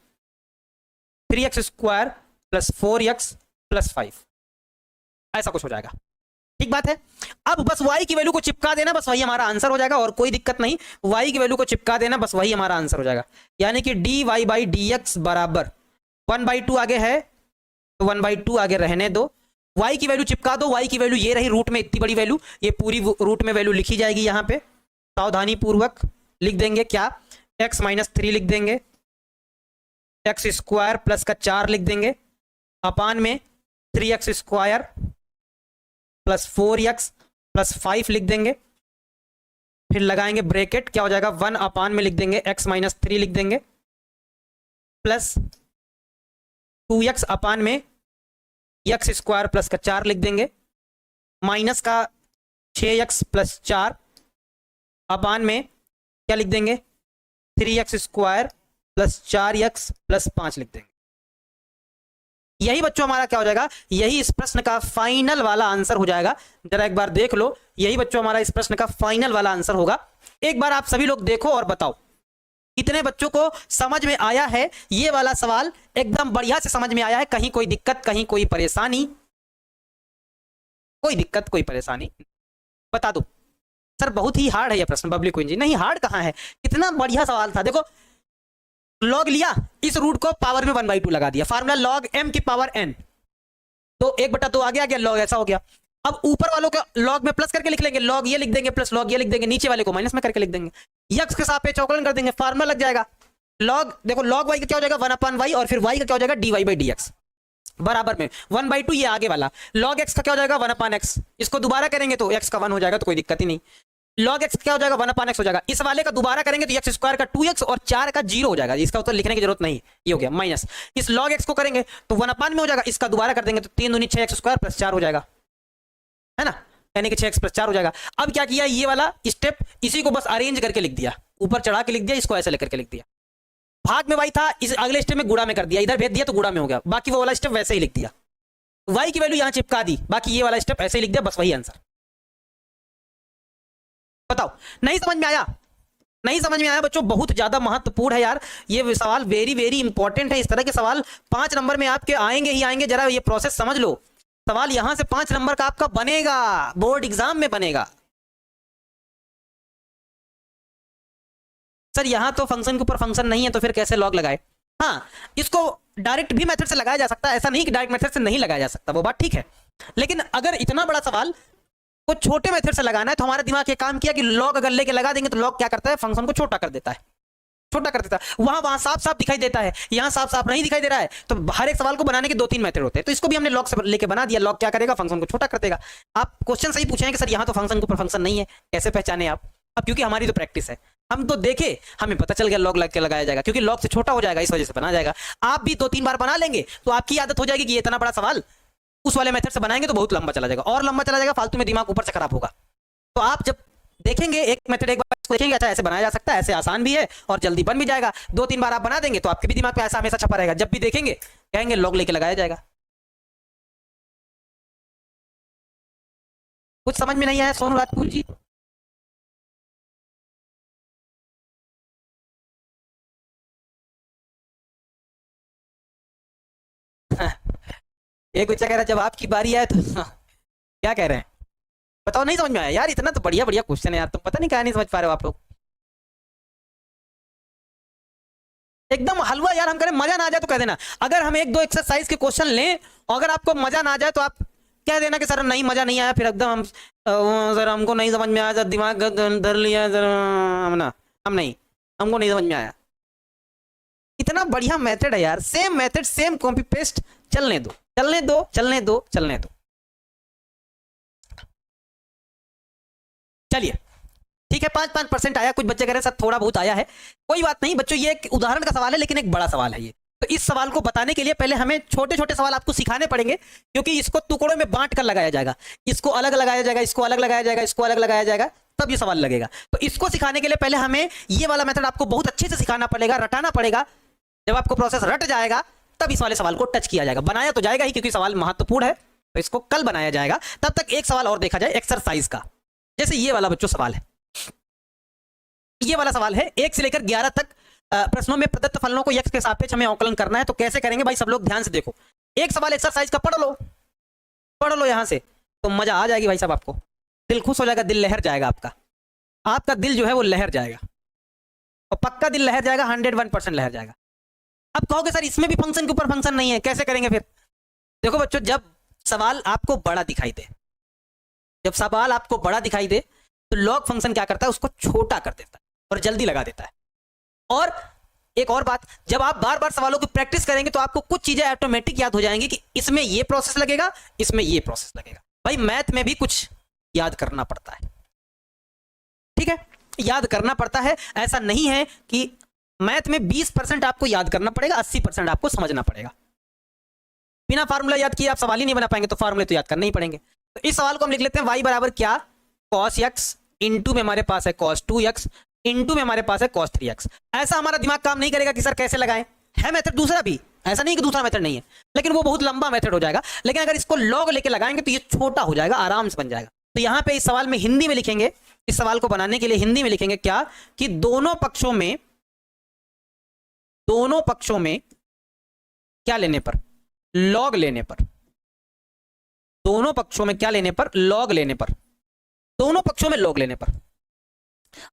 3x² + 4x + 5, ऐसा कुछ हो जाएगा। ठीक बात है। अब बस y की वैल्यू को चिपका देना, बस वही हमारा आंसर हो जाएगा, और कोई दिक्कत नहीं, y की वैल्यू को चिपका देना बस वही हमारा आंसर हो जाएगा, यानी कि dy/dx बराबर 1/2 आगे है तो 1/2 आगे रहने दो, y की वैल्यू चिपका दो, y की वैल्यू ये रही रूट में इतनी बड़ी वैल्यू, ये पूरी रूट में वैल्यू लिखी जाएगी, यहां पे सावधानी पूर्वक लिख देंगे क्या x-3 लिख देंगे, x² + का 4 लिख देंगे अपान में 3x² + 4x + 5 लिख देंगे, फिर लगाएंगे ब्रैकेट, क्या हो जाएगा 1 में लिख देंगे x-3 लिख देंगे प्लस 2x अपान में x² + का 4 लिख देंगे, माइनस का 6x + 4 अपान में क्या लिख देंगे 3x² + 4x + 5 लिख देंगे। यही बच्चों हमारा क्या हो जाएगा, यही इस प्रश्न का फाइनल वाला आंसर हो जाएगा। जरा एक बार देख लो, यही बच्चों हमारा इस प्रश्न का फाइनल वाला आंसर होगा। एक बार आप सभी लोग देखो और बताओ कितने बच्चों को समझ में आया है ये वाला सवाल, एकदम बढ़िया से समझ में आया है, कहीं कोई दिक्कत कहीं कोई परेशानी, कोई दिक्कत कोई परेशानी बता दो। सर बहुत ही हार्ड है ये प्रश्न, पब्लिक इंजीनियरिंग नहीं हार्ड कहां है, कितना बढ़िया सवाल था। देखो लॉग लिया, इस रूट को पावर में 1/2 लगा दिया, फार्मूला log m की पावर n, तो 1/2 आगे आ गया, log ऐसा हो गया। अब ऊपर वालों को log में प्लस करके लिख लेंगे, log ये लिख देंगे प्लस log ये लिख देंगे, नीचे वाले को माइनस में करके लिख देंगे, x के सापेक्ष अवकलन कर देंगे, फार्मूला लग जाएगा। log देखो log y का क्या हो जाएगा 1/y, और फिर y का क्या हो जाएगा dy/dx बराबर में 1/2, ये आगे वाला log x का क्या हो जाएगा 1/x, इसको दोबारा करेंगे तो x का 1 हो जाएगा, तो कोई दिक्कत ही नहीं। log x क्या हो जाएगा 1/x हो जाएगा, इस वाले का दोबारा करेंगे तो x² का 2x और 4 का 0 हो जाएगा, इसका उत्तर लिखने की जरूरत नहीं, ये हो गया माइनस। इस log x को करेंगे तो 1 में हो जाएगा, इसका दोबारा कर देंगे तो 3 दूनी 6x² + 4 हो जाएगा, है ना, यानी कि 6x + 4 हो जाएगा। अब क्या किया, ये वाला स्टेप इसी को बस अरेंज करके लिख दिया, ऊपर चढ़ा के लिख दिया, इसको ऐसे लेकर के लिख दिया। भाग में y था, इस अगले स्टेप में गुणा में कर दिया, इधर भेज दिया तो गुणा में हो गया, बाकी वो वाला स्टेप वैसे ही लिख दिया, y की वैल्यू यहां चिपका दी, बाकी ये वाला स्टेप ऐसे ही लिख दिया, बस वही आंसर। बताओ नहीं समझ में आया, नहीं समझ में आया बच्चों, बहुत ज्यादा महत्वपूर्ण है यार ये सवाल, वेरी वेरी इंपॉर्टेंट है। इस तरह के सवाल 5 नंबर में आपके आएंगे ही आएंगे, जरा ये प्रोसेस समझ लो, सवाल यहां से 5 नंबर का आपका बनेगा, बोर्ड एग्जाम में बनेगा। सर यहाँ तो फंक्शन के ऊपर फंक्शन नहीं है तो फिर कैसे लॉग लगाए? हाँ, इसको डायरेक्ट भी मेथड से लगाया जा सकता है, ऐसा नहीं कि डायरेक्ट मेथड से नहीं लगाया जा सकता, वो बात ठीक है। लेकिन अगर इतना बड़ा सवाल को छोटे मेथड से लगाना है तो हमारा दिमाग ये काम किया कि लॉग अगर लेके लगा देंगे तो लॉग क्या करता है, फंक्शन को छोटा कर देता है, छोटा कर देता है। वहां साफ साफ दिखाई देता है, यहाँ साफ साफ नहीं दिखाई दे रहा है। तो हर एक सवाल को बनाने के 2-3 मेथड होते हैं, तो इसको भी हमने लॉग से लेके बना दिया। लॉग क्या करेगा, फंक्शन को छोटा कर देगा। आप क्वेश्चन सही पूछेंगे कि सर यहाँ तो फंक्शन के ऊपर फंक्शन नहीं है, कैसे पहचाने आप? अब क्योंकि हमारी तो प्रैक्टिस है, हम तो देखे, हमें पता चल गया लॉग लग के लगाया जाएगा, क्योंकि लॉग से छोटा हो जाएगा, इस वजह से बना जाएगा। आप भी 2-3 बार बना लेंगे तो आपकी आदत हो जाएगी कि ये इतना बड़ा सवाल उस वाले मेथड से बनाएंगे तो बहुत लंबा चला जाएगा, और लंबा चला जाएगा, फालतू में दिमाग ऊपर से खराब होगा। तो आप जब देखेंगे एक मेथड, एक बार देखेंगे अच्छा ऐसे बनाया जा सकता है, ऐसे आसान भी है और जल्दी बन भी जाएगा, 2-3 बार आप बना देंगे तो आपके भी दिमाग में ऐसा हमेशा छपा रहेगा। जब भी देखेंगे कहेंगे लॉग लेके लगाया जाएगा। कुछ समझ में नहीं आया सोनू राजपूत जी? एक बच्चा कह रहा है जब आपकी बारी आए तो क्या कह रहे हैं बताओ, नहीं समझ में आया यार? इतना तो बढ़िया बढ़िया क्वेश्चन है यार, तुम पता नहीं क्या नहीं समझ पा रहे हो आप लोग। एकदम हलवा यार, हम कह रहे हैं मजा ना आ जाए तो कह देना। अगर हम 1-2 एक्सरसाइज के क्वेश्चन लें और अगर आपको मजा ना आ जाए तो आप कह देना कि सर नहीं मजा नहीं आया, फिर एकदम हम सर हमको नहीं समझ में आया, सर दिमाग धर लिया सर, हम ना हम नहीं, हमको नहीं समझ में आया। इतना बढ़िया मेथड है यार, same method same copy paste, चलने दो चलने दो चलने दो चलने दो। चलिए ठीक है, 5-5% आया। कुछ बच्चे कह रहे हैं सर थोड़ा बहुत आया है, कोई बात नहीं बच्चों, ये एक उदाहरण का सवाल है लेकिन एक बड़ा सवाल है ये। तो इस सवाल को बताने के लिए पहले हमें छोटे छोटे सवाल आपको सिखाने पड़ेंगे, क्योंकि इसको टुकड़ों में बांट कर लगाया जाएगा, इसको अलग लगाया जाएगा, इसको अलग लगाया जाएगा, इसको अलग लगाया जाएगा, तब ये सवाल लगेगा। तो इसको सिखाने के लिए पहले हमें ये वाला मेथड आपको बहुत अच्छे से सिखाना पड़ेगा, रटाना पड़ेगा। जब आपको प्रोसेस रट जाएगा तब इस वाले सवाल को टच किया जाएगा। बनाया तो जाएगा ही क्योंकि सवाल महत्वपूर्ण है, तो इसको कल बनाया जाएगा। तब तक एक सवाल और देखा जाए एक्सरसाइज का। जैसे ये वाला बच्चों सवाल है, ये वाला सवाल है 1 से लेकर 11 तक प्रश्नों में प्रदत्त फलनों को x के सापेक्ष हमें आकलन करना है। तो कैसे करेंगे भाई, सब लोग ध्यान से देखो। एक सवाल एक्सरसाइज का पढ़ लो यहां से, तो मजा आ जाएगी भाई साहब, आपको दिल खुश हो जाएगा, दिल लहर जाएगा, आपका दिल जो है वो लहर जाएगा, और पक्का दिल लहर जाएगा, 101% लहर जाएगा। अब कहोगे सर इसमें भी फंक्शन के ऊपर फंक्शन नहीं है, कैसे करेंगे फिर? देखो बच्चों, जब सवाल आपको बड़ा दिखाई दे, जब सवाल आपको बड़ा दिखाई दे तो लॉग फंक्शन क्या करता है, उसको छोटा कर देता है और जल्दी लगा देता है। और एक और बात, जब आप बार बार सवालों की प्रैक्टिस करेंगे तो आपको कुछ चीजें ऑटोमेटिक याद हो जाएंगी कि इसमें ये प्रोसेस लगेगा, इसमें ये प्रोसेस लगेगा। भाई मैथ में भी कुछ याद करना पड़ता है, ठीक है, याद करना पड़ता है। ऐसा नहीं है कि मैथ में 20% आपको याद करना पड़ेगा, 80% आपको समझना पड़ेगा। बिना फार्मूला याद किए आप सवाल ही नहीं बना पाएंगे, तो फार्मूले तो याद करने ही पड़ेंगे। तो इस सवाल को हम लिख लेते हैं y बराबर क्या, cos x, इंटू में हमारे पास है cos 2x, इंटू में हमारे पास है cos 3x। ऐसा हमारा दिमाग काम नहीं करेगा कि सर कैसे लगाएं, है मेथड दूसरा भी, ऐसा नहीं कि दूसरा मेथड नहीं है, लेकिन वो बहुत लंबा मेथड हो जाएगा। लेकिन अगर इसको लॉग लेके लगाएंगे तो ये छोटा हो जाएगा, आराम से बन जाएगा। तो यहाँ पे इस सवाल में हिंदी में लिखेंगे, इस सवाल को बनाने के लिए हिंदी में लिखेंगे क्या, कि दोनों पक्षों में क्या लेने पर, लॉग लेने पर, दोनों पक्षों में क्या लेने पर, लॉग लेने पर, दोनों पक्षों में लॉग लेने पर।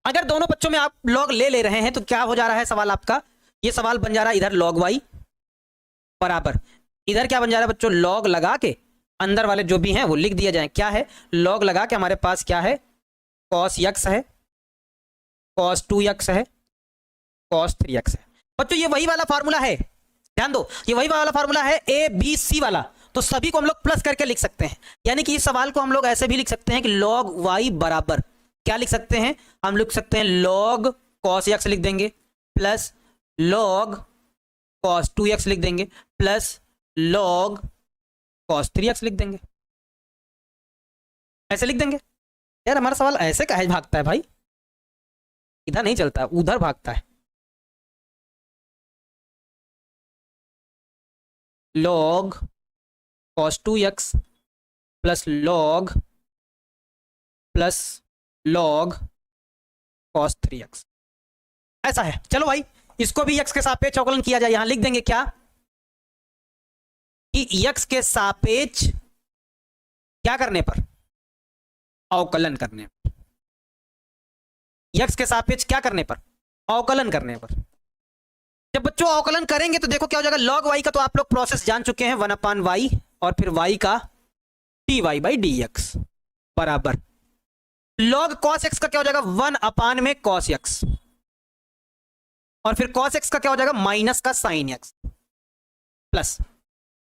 अगर दोनों पक्षों में आप लॉग ले रहे हैं तो क्या हो जा रहा है सवाल आपका, ये सवाल बन जा रहा है इधर log y बराबर, इधर क्या बन जा रहा है बच्चों, लॉग लगा के अंदर वाले जो भी हैं वो लिख दिए जाए। क्या है, लॉग लगा के हमारे पास क्या है, cos x है, cos 2x है, cos 3x है। बच्चों ये वही वाला फार्मूला है, ध्यान दो, ये वही वाला फार्मूला है a b c वाला। तो सभी को हम लोग प्लस करके लिख सकते हैं, यानी कि इस सवाल को हम लोग ऐसे भी लिख सकते हैं कि log y बराबर क्या लिख सकते हैं, हम लिख सकते हैं log cos x लिख देंगे, प्लस log cos 2x लिख देंगे, प्लस log cos 3x लिख देंगे, ऐसे लिख देंगे। यार हमारा सवाल ऐसे काहे भागता है भाई, इधर नहीं चलता, उधर भागता है। log cos 2x plus log cos 3x, ऐसा है। चलो भाई इसको भी x के सापेक्ष अवकलन किया जाए, यहां लिख देंगे क्या, कि x के सापेक्ष क्या करने पर, अवकलन करने पर, x के सापेक्ष क्या करने पर, अवकलन करने पर। जब बच्चों अवकलन करेंगे तो देखो क्या हो जाएगा, लॉग वाई का तो आप लोग प्रोसेस जान चुके हैं, 1/y और फिर y का dy/dx बराबर लॉग cos x का क्या हो जाएगा, 1/cos x और फिर cos x का क्या हो जाएगा, माइनस का sin x plus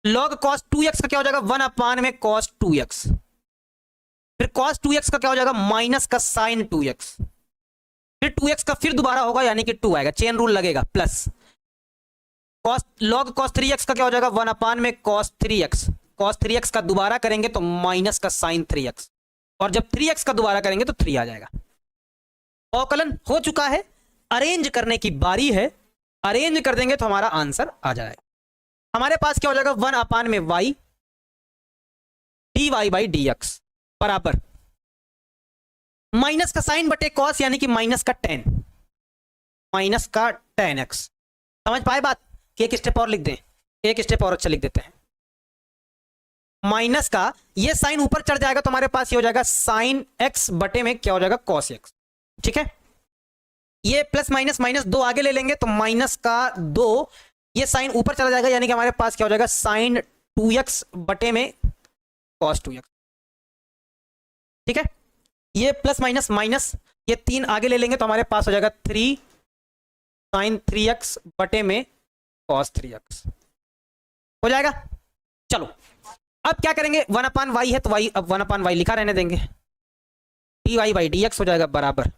log cos 2x का क्या हो जाएगा, 1/cos 2x फिर cos 2x का क्या हो जाएगा, माइनस का sin 2x फिर 2x का फिर दोबारा होगा यानी कि 2 आएगा, चेन रूल लगेगा, प्लस log cos 3x का क्या हो जाएगा, 1/cos 3x cos 3x का दोबारा करेंगे तो माइनस का sin 3x और जब 3x का दोबारा करेंगे तो 3 आ जाएगा। अवकलन हो चुका है, अरेंज करने की बारी है, अरेंज कर देंगे तो हमारा आंसर आ जाएगा। हमारे पास क्या हो जाएगा, 1/y dy/dx बराबर माइनस का साइन बटे कॉस यानी कि माइनस का tan x। समझ पाए बात कि एक स्टेप और लिख दें, एक स्टेप और अच्छा लिख देते हैं। माइनस का ये साइन ऊपर चढ़ जाएगा तो हमारे पास ये हो जाएगा साइन x बटे में क्या हो जाएगा, cos x। ठीक है, ये प्लस माइनस माइनस 2 आगे ले लेंगे तो माइनस का 2 ये साइन ऊपर चला जाएगा यानी कि हमारे पास क्या हो जाएगा, साइन 2x बटे में cos 2x। ठीक है, ये प्लस माइनस माइनस ये 3 आगे ले लेंगे तो हमारे पास हो जाएगा 3 साइन 3x बटे में cos 3x हो जाएगा। चलो अब क्या करेंगे, 1/y है तो y, अब 1/y लिखा रहने देंगे, dy/dx हो जाएगा बराबर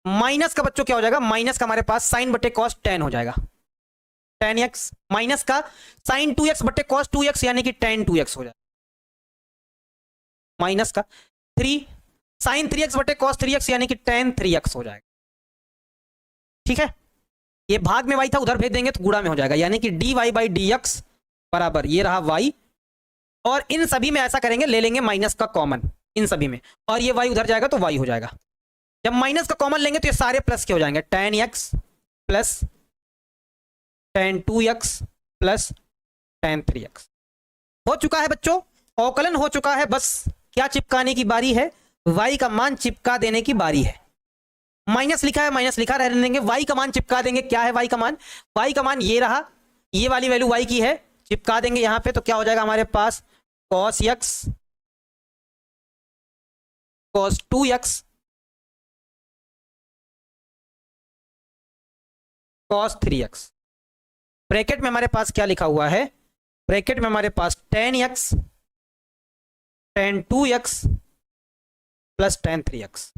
माइनस का बच्चों क्या हो जाएगा, माइनस का हमारे पास साइन बटे cos tan हो जाएगा, tan x माइनस का साइन 2x बटे cos 2x यानी कि tan 2x हो जाएगा, माइनस का 3 साइन 3x बटे cos 3x यानी कि tan 3x हो जाएगा। ठीक है, ये भाग में y था उधर भेज देंगे तो गुणा में हो जाएगा यानी कि dy/dx बराबर ये रहा y और इन सभी में ऐसा करेंगे, ले लेंगे माइनस का कॉमन इन सभी में और ये y उधर जाएगा तो y हो जाएगा। जब माइनस का कॉमन लेंगे तो ये सारे प्लस के हो जाएंगे, tan x plus tan 2x plus tan 3x हो चुका है बच्चों, अवकलन हो चुका है। बस क्या चिपकाने की बारी है, y का मान चिपका देने की बारी है। माइनस लिखा है, माइनस लिखा रहने देंगे, y का मान चिपका देंगे। क्या है y का मान, y का मान ये रहा, ये वाली वैल्यू y की है, चिपका देंगे यहां पे तो क्या हो जाएगा हमारे पास, cos x cos 2x cos 3x bracket में हमारे पास क्या लिखा हुआ है, ब्रैकेट में हमारे पास tan x tan 2x plus tan 3x।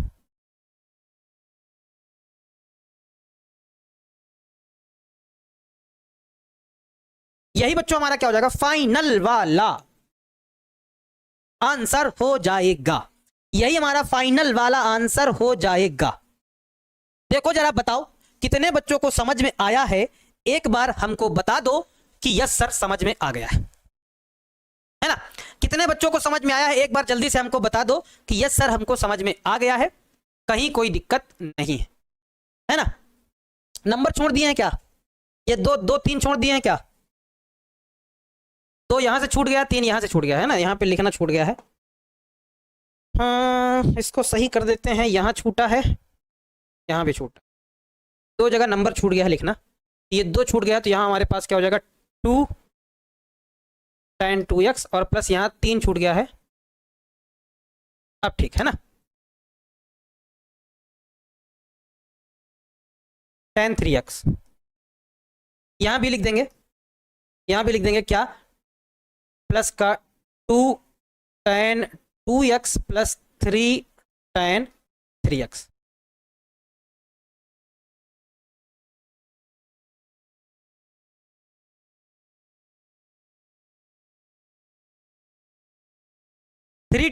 यही बच्चों हमारा क्या हो जाएगा, फाइनल वाला आंसर हो जाएगा, यही हमारा फाइनल वाला आंसर हो जाएगा। देखो जरा बताओ कितने बच्चों को समझ में आया है, एक बार हमको बता दो कि यस सर समझ में आ गया है ना। कितने बच्चों को समझ में आया है, एक बार जल्दी से हमको बता दो कि यस सर हमको समझ में आ गया है, कहीं कोई दिक्कत नहीं है ना। नंबर छोड़ दिए हैं क्या, ये 2 3 छोड़ दिए हैं क्या, 2 यहां से छूट गया, 3 यहां से छूट गया है ना, यहां पे लिखना छूट गया है। हाँ इसको सही कर देते हैं, यहां छूटा है यहां भी छूटा, 2 जगह नंबर छूट गया है लिखना, ये 2 छूट गया तो यहां हमारे पास क्या हो जाएगा 2 tan 2x और प्लस यहां 3 छूट गया है। अब ठीक है ना, tan 3x यहां भी लिख देंगे, यहां भी लिख देंगे क्या, प्लस का 2 tan 2x plus 3 tan 3x।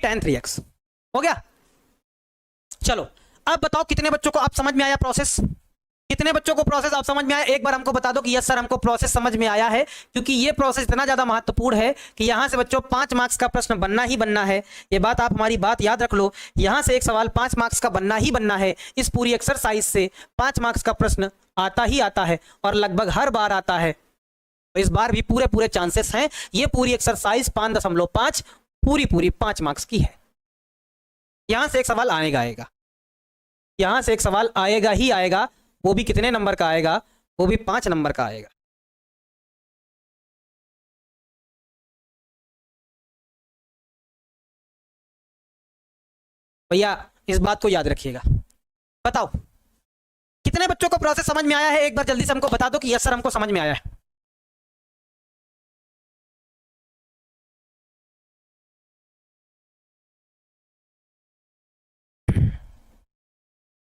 tan 3x हो गया। चलो अब बताओ कितने बच्चों को आप समझ में आया प्रोसेस, कितने बच्चों को प्रोसेस आप समझ में आया, एक बार हमको बता दो कि यस सर हमको प्रोसेस समझ में आया है, क्योंकि ये प्रोसेस इतना ज्यादा महत्वपूर्ण है कि यहां से बच्चों 5 मार्क्स का प्रश्न बनना ही बनना है। ये बात आप हमारी बात याद रख लो, यहां से एक सवाल 5 मार्क्स का बनना ही बनना है। इस पूरी एक्सरसाइज से 5 मार्क्स का प्रश्न आता ही आता है और लगभग हर बार आता है, तो इस बार भी पूरे चांसेस हैं। ये पूरी एक्सरसाइज 5.5 पूरी 5 मार्क्स की है। यहां से एक सवाल आएगा, यहां से एक सवाल आएगा ही आएगा, वो भी कितने नंबर का आएगा, वो भी 5 नंबर का आएगा। भैया इस बात को याद रखिएगा। बताओ कितने बच्चों को प्रोसेस समझ में आया है, एक बार जल्दी से हमको बता दो कि यस सर हमको समझ में आया है।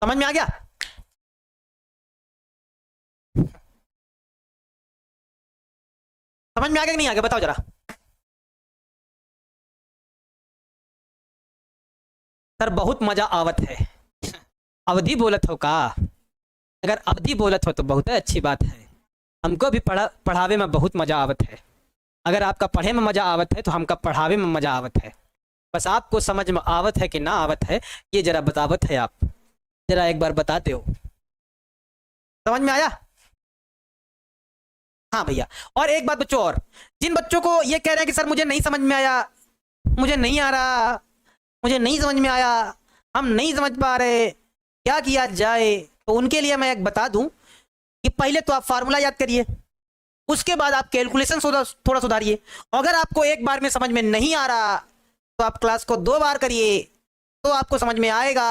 समझ में आ गया? समझ में आ गया कि नहीं आ गया, बताओ जरा। सर बहुत मजा आवत है। अवधि बोलत हो का? अगर अवधि बोलत हो तो बहुत अच्छी बात है। हमको भी पढ़ावे में बहुत मजा आवत है। अगर आपका पढ़े में मजा आवत है तो हमका पढ़ावे में मजा आवत है। बस आपको समझ में आवत है कि ना आवत है, ये जरा बतावत है। आप जरा एक बार बताते हो। समझ में आया? हाँ भैया। और एक बात बच्चों, और जिन बच्चों को ये कह रहे हैं कि सर मुझे नहीं समझ में आया, मुझे नहीं आ रहा, मुझे नहीं समझ में आया, हम नहीं समझ पा रहे, क्या किया जाए, तो उनके लिए मैं एक बता दूं कि पहले तो आप फार्मूला याद करिए, उसके बाद आप कैलकुलेशन थोड़ा सुधारिए। अगर आपको एक बार में समझ में नहीं आ रहा तो आप क्लास को 2 बार करिए तो आपको समझ में आएगा।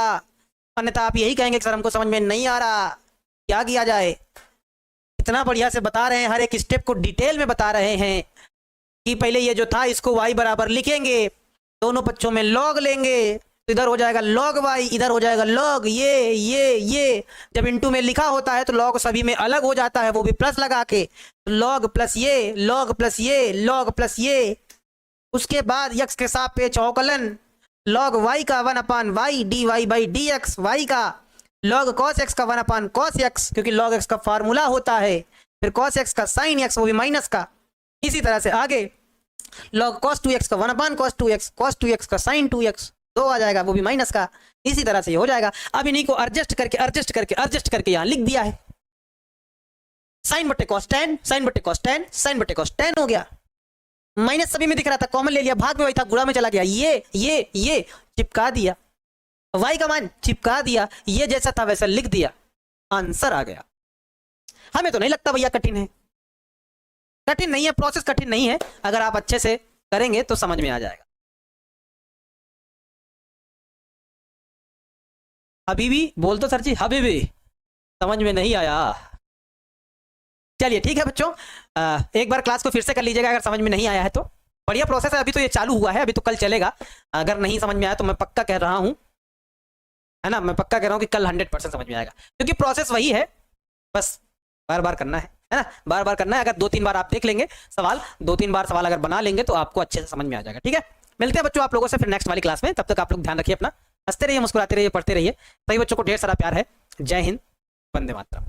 अन्यथा आप यही कहेंगे कि सर हमको समझ में नहीं आ रहा, क्या किया जाए। इतना बढ़िया से बता रहे हैं, हर एक स्टेप को डिटेल में बता रहे हैं कि पहले ये जो था इसको y बराबर लिखेंगे, दोनों पक्षों में log लेंगे तो इधर हो जाएगा log y, इधर हो जाएगा log ये। जब इंटू में लिखा होता है तो log सभी में अलग हो जाता है, वो भी प्लस लगा के, log प्लस ये, log प्लस ये, log प्लस ये। उसके बाद x के सापेक्ष अवकलन log y का 1/y dy by dx, y का log cos x का 1/cos x, क्योंकि log x का फार्मूला होता है, फिर cos x का sin x, वो भी माइनस का। इसी तरह से आगे log cos 2x का 1/cos 2x, cos 2x का sin 2x, 2 आ जाएगा, वो भी माइनस का। इसी तरह से ये हो जाएगा। अब इन्हीं को एडजस्ट करके यहाँ लिख दिया है, sin बटे cos tan, sin बटे cos tan, sin बटे cos tan हो गया। माइनस सभी में दिख रहा था, कॉमन ले लिया, भाग में वही था, गुणा में चला गया, ये चिपका दिया, y का मान चिपका दिया, ये जैसा था वैसा लिख दिया, आंसर आ गया। हमें तो नहीं लगता भैया कठिन है, कठिन नहीं है, प्रोसेस कठिन नहीं है, अगर आप अच्छे से करेंगे तो समझ में आ जाएगा। हबीबी बोल दो सर जी, हबीबी समझ में नहीं आया। चलिए ठीक है बच्चों, एक बार क्लास को फिर से कर लीजिएगा अगर समझ में नहीं आया है तो। बढ़िया प्रोसेस है, अभी तो ये चालू हुआ है, अभी तो कल चलेगा। अगर नहीं समझ में आया तो मैं पक्का कह रहा हूँ, है ना, मैं पक्का कह रहा हूँ कि कल 100% समझ में आएगा, क्योंकि प्रोसेस वही है, बस बार बार करना है ना, बार बार करना है। अगर 2-3 बार आप देख लेंगे सवाल, 2-3 बार सवाल अगर बना लेंगे तो आपको अच्छे से समझ में आ जाएगा। ठीक है, मिलते हैं बच्चों आप लोगों से फिर नेक्स्ट वाली क्लास में। तब तक आप लोग ध्यान रखिए अपना, हंसते रहिए, मुस्कुराते रहिए, पढ़ते रहिए। सभी बच्चों को ढेर सारा प्यार है। जय हिंद, वंदे मातरम।